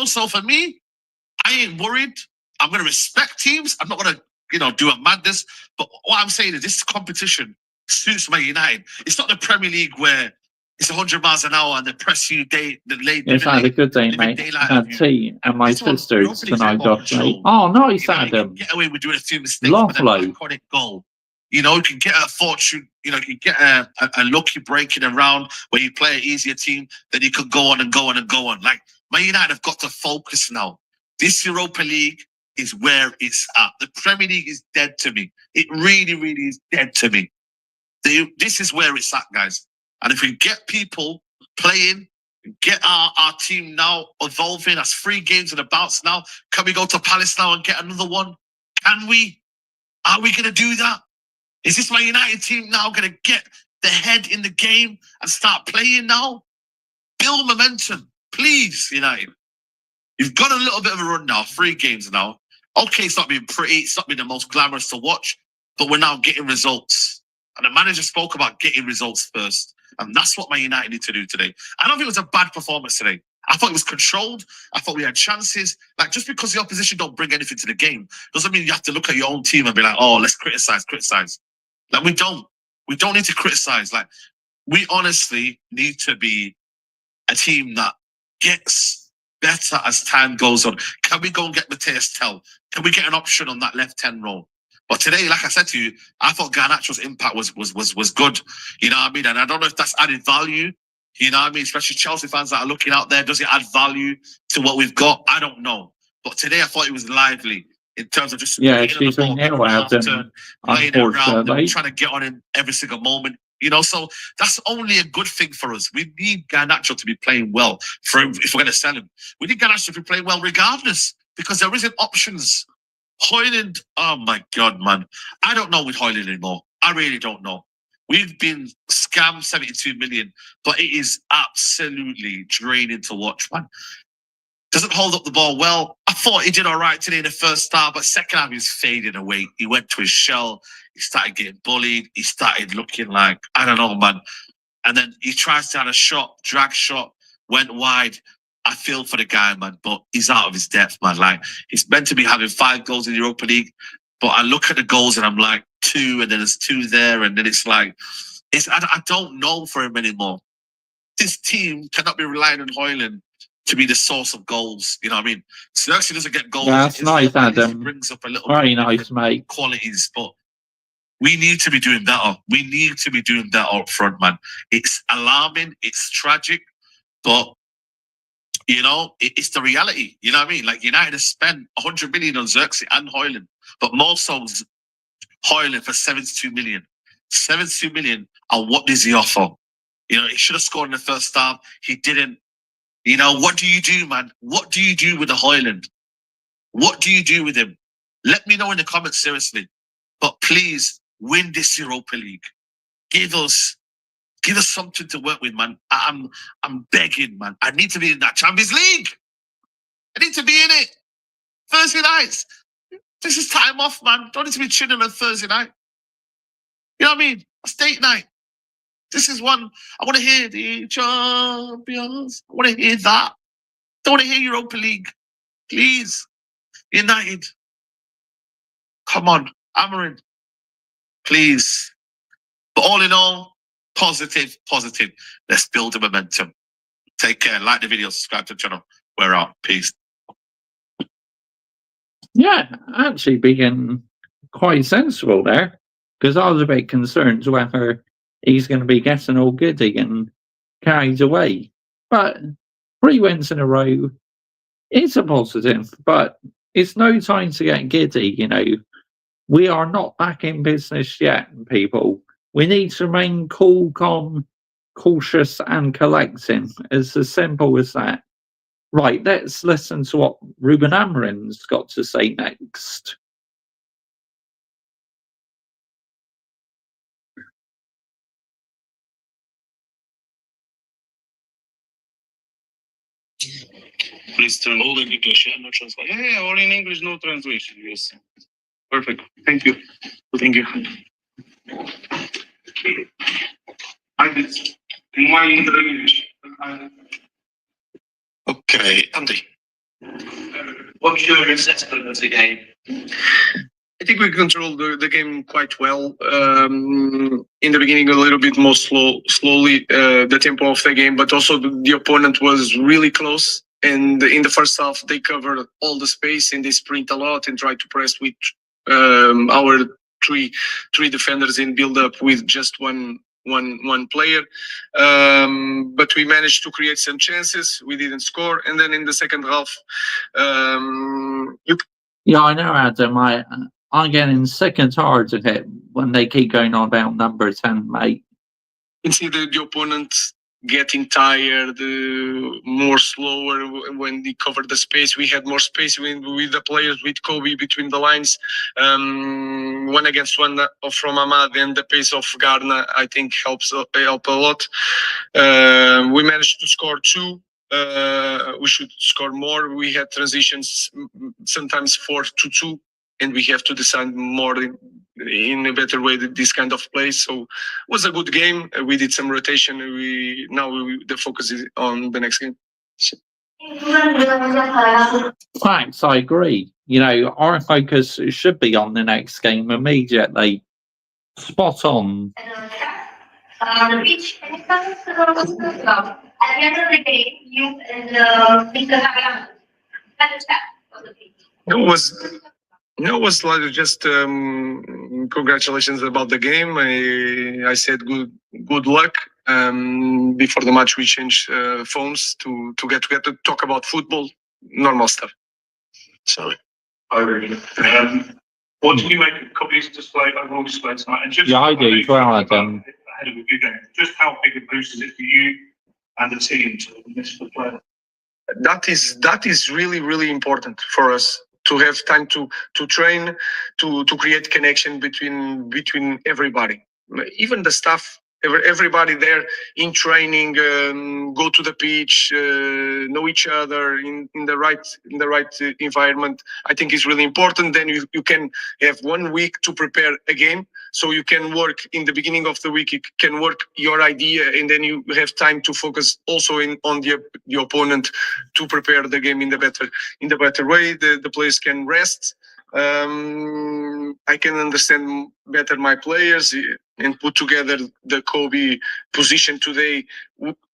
So for me, I ain't worried. I'm going to respect teams. I'm not going to, do a madness. But what I'm saying is this competition suits Man United. It's not the Premier League where it's 100 miles an hour and they press you late. Yes, I had a good day, mate. I had tea and my sisters tonight, Josh, mate. Oh, nice, Adam. Get away with doing a few mistakes. Lovely. An iconic goal. You can get a fortune, you can get a lucky break in a round where you play an easier team, then you could go on and go on and go on. Like, Man United have got to focus now. This Europa League is where it's at. The Premier League is dead to me. It really, really is dead to me. This is where it's at, guys. And if we get people playing, get our team now evolving, that's 3 games and a bounce now. Can we go to Palace now and get another one? Can we? Are we going to do that? Is this Man United team now going to get the head in the game and start playing now? Build momentum, please, United. You've got a little bit of a run now, 3 games now. Okay, it's not been pretty, it's not been the most glamorous to watch, but we're now getting results. And the manager spoke about getting results first. And that's what Man United need to do today. I don't think it was a bad performance today. I thought it was controlled. I thought we had chances. Like, just because the opposition don't bring anything to the game doesn't mean you have to look at your own team and be like, oh, let's criticize. Like, we don't need to criticize. Like, we honestly need to be a team that gets better as time goes on. Can we go and get Matthias Tell? Can we get an option on that left-hand role? But today, like I said to you, I thought Garnacho's impact was good. You know what I mean? And I don't know if that's added value. You know what I mean? Especially Chelsea fans that are looking out there. Does it add value to what we've got? I don't know. But today I thought it was lively in terms of just she's been now out playing it around unfortunately. and trying to get on in every single moment. You know, so that's only a good thing for us. We need Garnacho to be playing well if we're going to sell him. We need Garnacho to be playing well regardless, because there isn't options. Højlund, oh my God, man. I don't know with Højlund anymore. I really don't know. We've been scammed 72 million, but it is absolutely draining to watch, man. Doesn't hold up the ball well. I thought he did all right today in the first half, but second half he was fading away. He went to his shell. He started getting bullied. He started looking like, I don't know, man. And then he tries to have a shot, drag shot, went wide. I feel for the guy, man, but he's out of his depth, man. Like, he's meant to be having 5 goals in the Europa League, but I look at the goals and I'm like 2, and then there's 2 there, and then it's like, I don't know for him anymore. This team cannot be relying on Højlund to be the source of goals. You know what I mean? Xerxes doesn't get goals. Yeah, that's nice, Adam. Brings up a little Very bit nice, mate. qualities, but we need to be doing better. We need to be doing better up front, man. It's alarming. It's tragic, but you know, it's the reality. You know what I mean? Like, United has spent 100 million on Xerxes and Højlund, but more so Højlund for 72 million. 72 million, and what does he offer? You know, he should have scored in the first half. He didn't. You know, what do you do, man? What do you do with the Højlund? What do you do with him? Let me know in the comments, seriously. But please, win this Europa League. Give us something to work with, man. I'm begging, man. I need to be in that Champions League. I need to be in it. Thursday nights. This is time off, man. Don't need to be chilling on Thursday night. You know what I mean? It's date night. This is one. I want to hear the champions. I want to hear that. Don't want to hear Europa League. Please. United. Come on. Amorim. Please. But all in all, positive. Let's build the momentum. Take care. Like the video. Subscribe to the channel. We're out. Peace. Yeah, actually being quite sensible there, because I was a bit concerned whether he's going to be getting all giddy and carried away. But 3 wins in a row is a positive, but it's no time to get giddy, you know. We are not back in business yet, people. We need to remain cool, calm, cautious, and collecting. It's as simple as that. Right, let's listen to what Ruben Amorim's got to say next. Please turn all in English, yeah, no translation. Yeah, all in English, no translation. Yes. Perfect. Thank you. Thank you. I did. My English. Okay, Andy. What's your assessment of the game? I think we controlled the game quite well. In the beginning, a little bit more slowly, the tempo of the game, but also the opponent was really close. And in the first half, they covered all the space and they sprint a lot and try to press with our three defenders in build up with just one player. But we managed to create some chances. We didn't score, and then in the second half, Yeah, I know, Adam. I'm getting sick and tired of it when they keep going on about number 10, mate. can see the opponent getting tired, more slower when they covered the space. We had more space with the players, with Kobe between the lines. 1 against 1 from Ahmad, and the pace of Garner, I think, help a lot. We managed to score 2. We should score more. We had transitions, sometimes 4-2. and we have to decide more in a better way this kind of play. So it was a good game. We did some rotation. The focus is on the next game. Thanks, I agree. You know, our focus should be on the next game immediately. Spot on. The beach, and at the end of the day, you and Mr. Hagan had a chat on the beach. It was like just congratulations about the game. I said good luck. Before the match, we changed phones to get together to talk about football, normal stuff. So, what do you make of Covey's display, overall display tonight? And just I do as well, Adam. Ahead of a big game, just how big a boost is it for you and the team to miss the play? That is really important for us to have time to train, to create connection between everybody, even the staff. Everybody there in training, go to the pitch, know each other in the right environment. I think is really important. Then you can have 1 week to prepare a game, so you can work in the beginning of the week. You can work your idea, and then you have time to focus also on the opponent to prepare the game in the better way. The players can rest. I can understand better my players and put together the Kobe position today.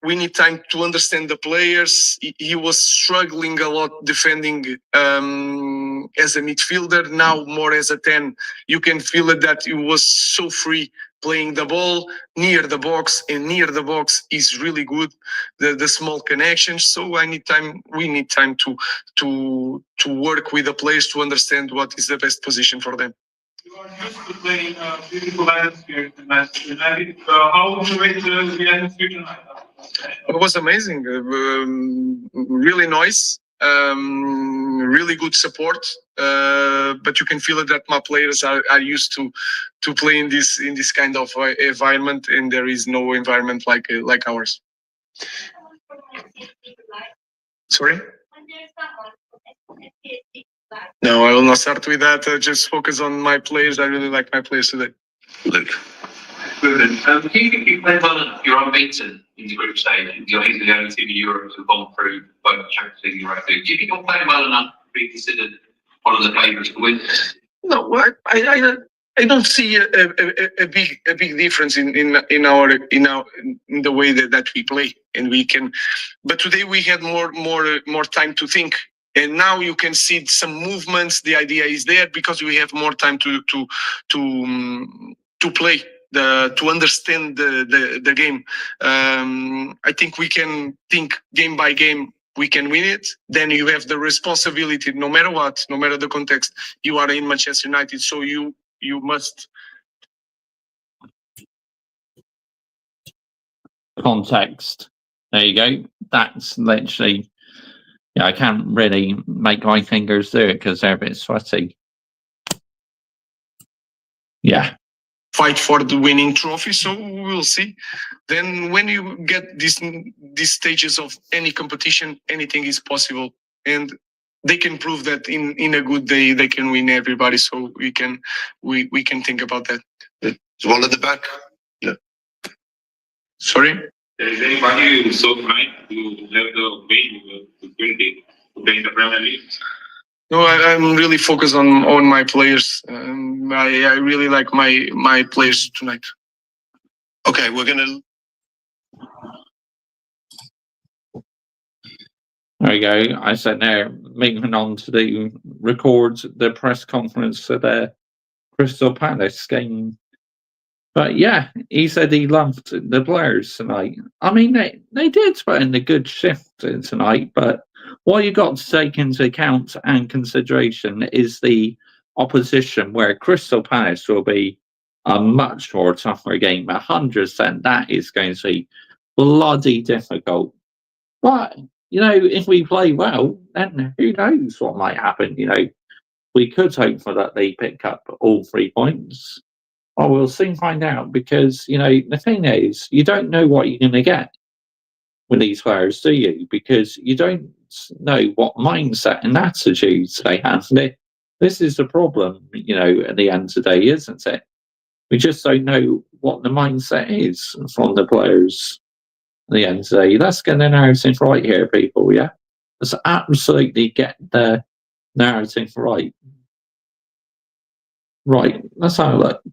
We need time to understand the players. He was struggling a lot defending as a midfielder. Now more as a 10, you can feel it that he was so free playing the ball near the box, and near the box is really good. The small connections. So we need time to work with the players to understand what is the best position for them. You are used to playing beautiful atmosphere in Manchester United. How would you rate the atmosphere tonight? It was amazing. Really nice. Really good support. But you can feel it that my players are used to play in this kind of environment, and there is no environment like ours. Sorry? No, I will not start with that. Just focus on my players. I really like my players today. Luke. Good. Do you think you played well enough? You're unbeaten in the group stage. You're easily the only team in Europe who've gone through both the Champions League and Europa League. Do you think you're playing well enough to be considered one of the favourites to win? No, I don't see a big difference in the way that we play, and we can. But today we had more time to think. And now you can see some movements. The idea is there because we have more time to play, to understand the game. I think we can think game by game. We can win it. Then you have the responsibility, no matter what, no matter the context. You are in Manchester United, so you must. Context. There you go. That's literally. Yeah, I can't really make my fingers do it because they're a bit sweaty. Yeah. Fight for the winning trophy, so we'll see. Then when you get these stages of any competition, anything is possible. And they can prove that in a good day they can win everybody, so we can think about that. There's one at the back. Yeah. Sorry? Is anybody who so tonight who have the way to win the Premier League? No, I'm really focused on my players. I really like my players tonight. Okay, we're gonna. There you go. I said now, moving on to record the press conference for the Crystal Palace game. But yeah, he said he loved the players tonight. I mean, they did put in a good shift tonight, but what you got to take into account and consideration is the opposition, where Crystal Palace will be a much more tougher game. 100%, that is going to be bloody difficult. But, you know, if we play well, then who knows what might happen. You know, we could hope for that they pick up all 3 points. Well, we'll soon find out, because, you know, the thing is, you don't know what you're going to get with these players, do you? Because you don't know what mindset and attitudes they have. This is the problem, at the end of the day, isn't it? We just don't know what the mindset is from the players at the end of the day. Let's get the narrative right here, people, yeah? Let's absolutely get the narrative right. Right, let's have a look.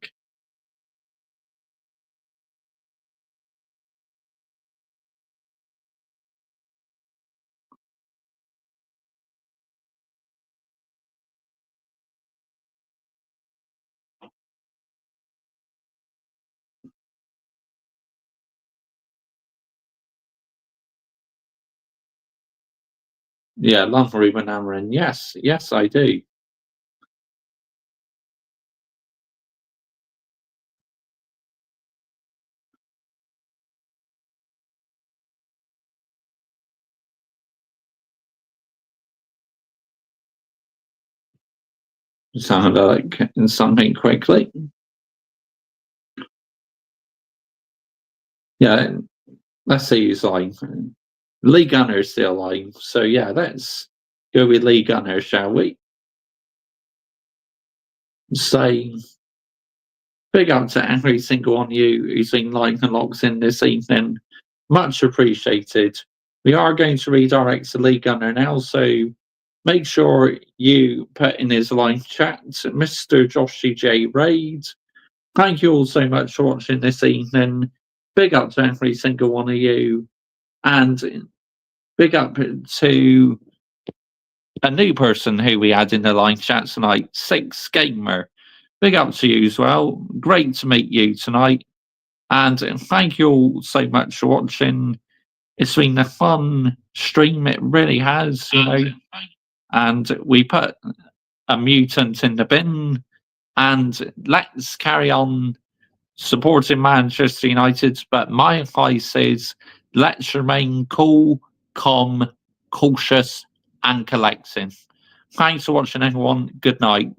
Yeah, love Ruben Amorim. Yes, I do. Just have a look at something quickly. Yeah, let's see who's live. Lee Gunner's still live. So yeah, let's go with Lee Gunner, shall we? Say big up to every single one of you who's been live and locked in this evening. Much appreciated. We are going to redirect to Lee Gunner now, so make sure you put in his live chat, Mr. Joshy J. Raid. Thank you all so much for watching this evening. Big up to every single one of you. And big up to a new person who we had in the live chat tonight, Six Gamer. Big up to you as well. Great to meet you tonight. And thank you all so much for watching. It's been a fun stream. It really has, And we put a mutant in the bin. And let's carry on supporting Manchester United. But my advice is let's remain cool, calm, cautious, and collecting. Thanks for watching, everyone. Good night.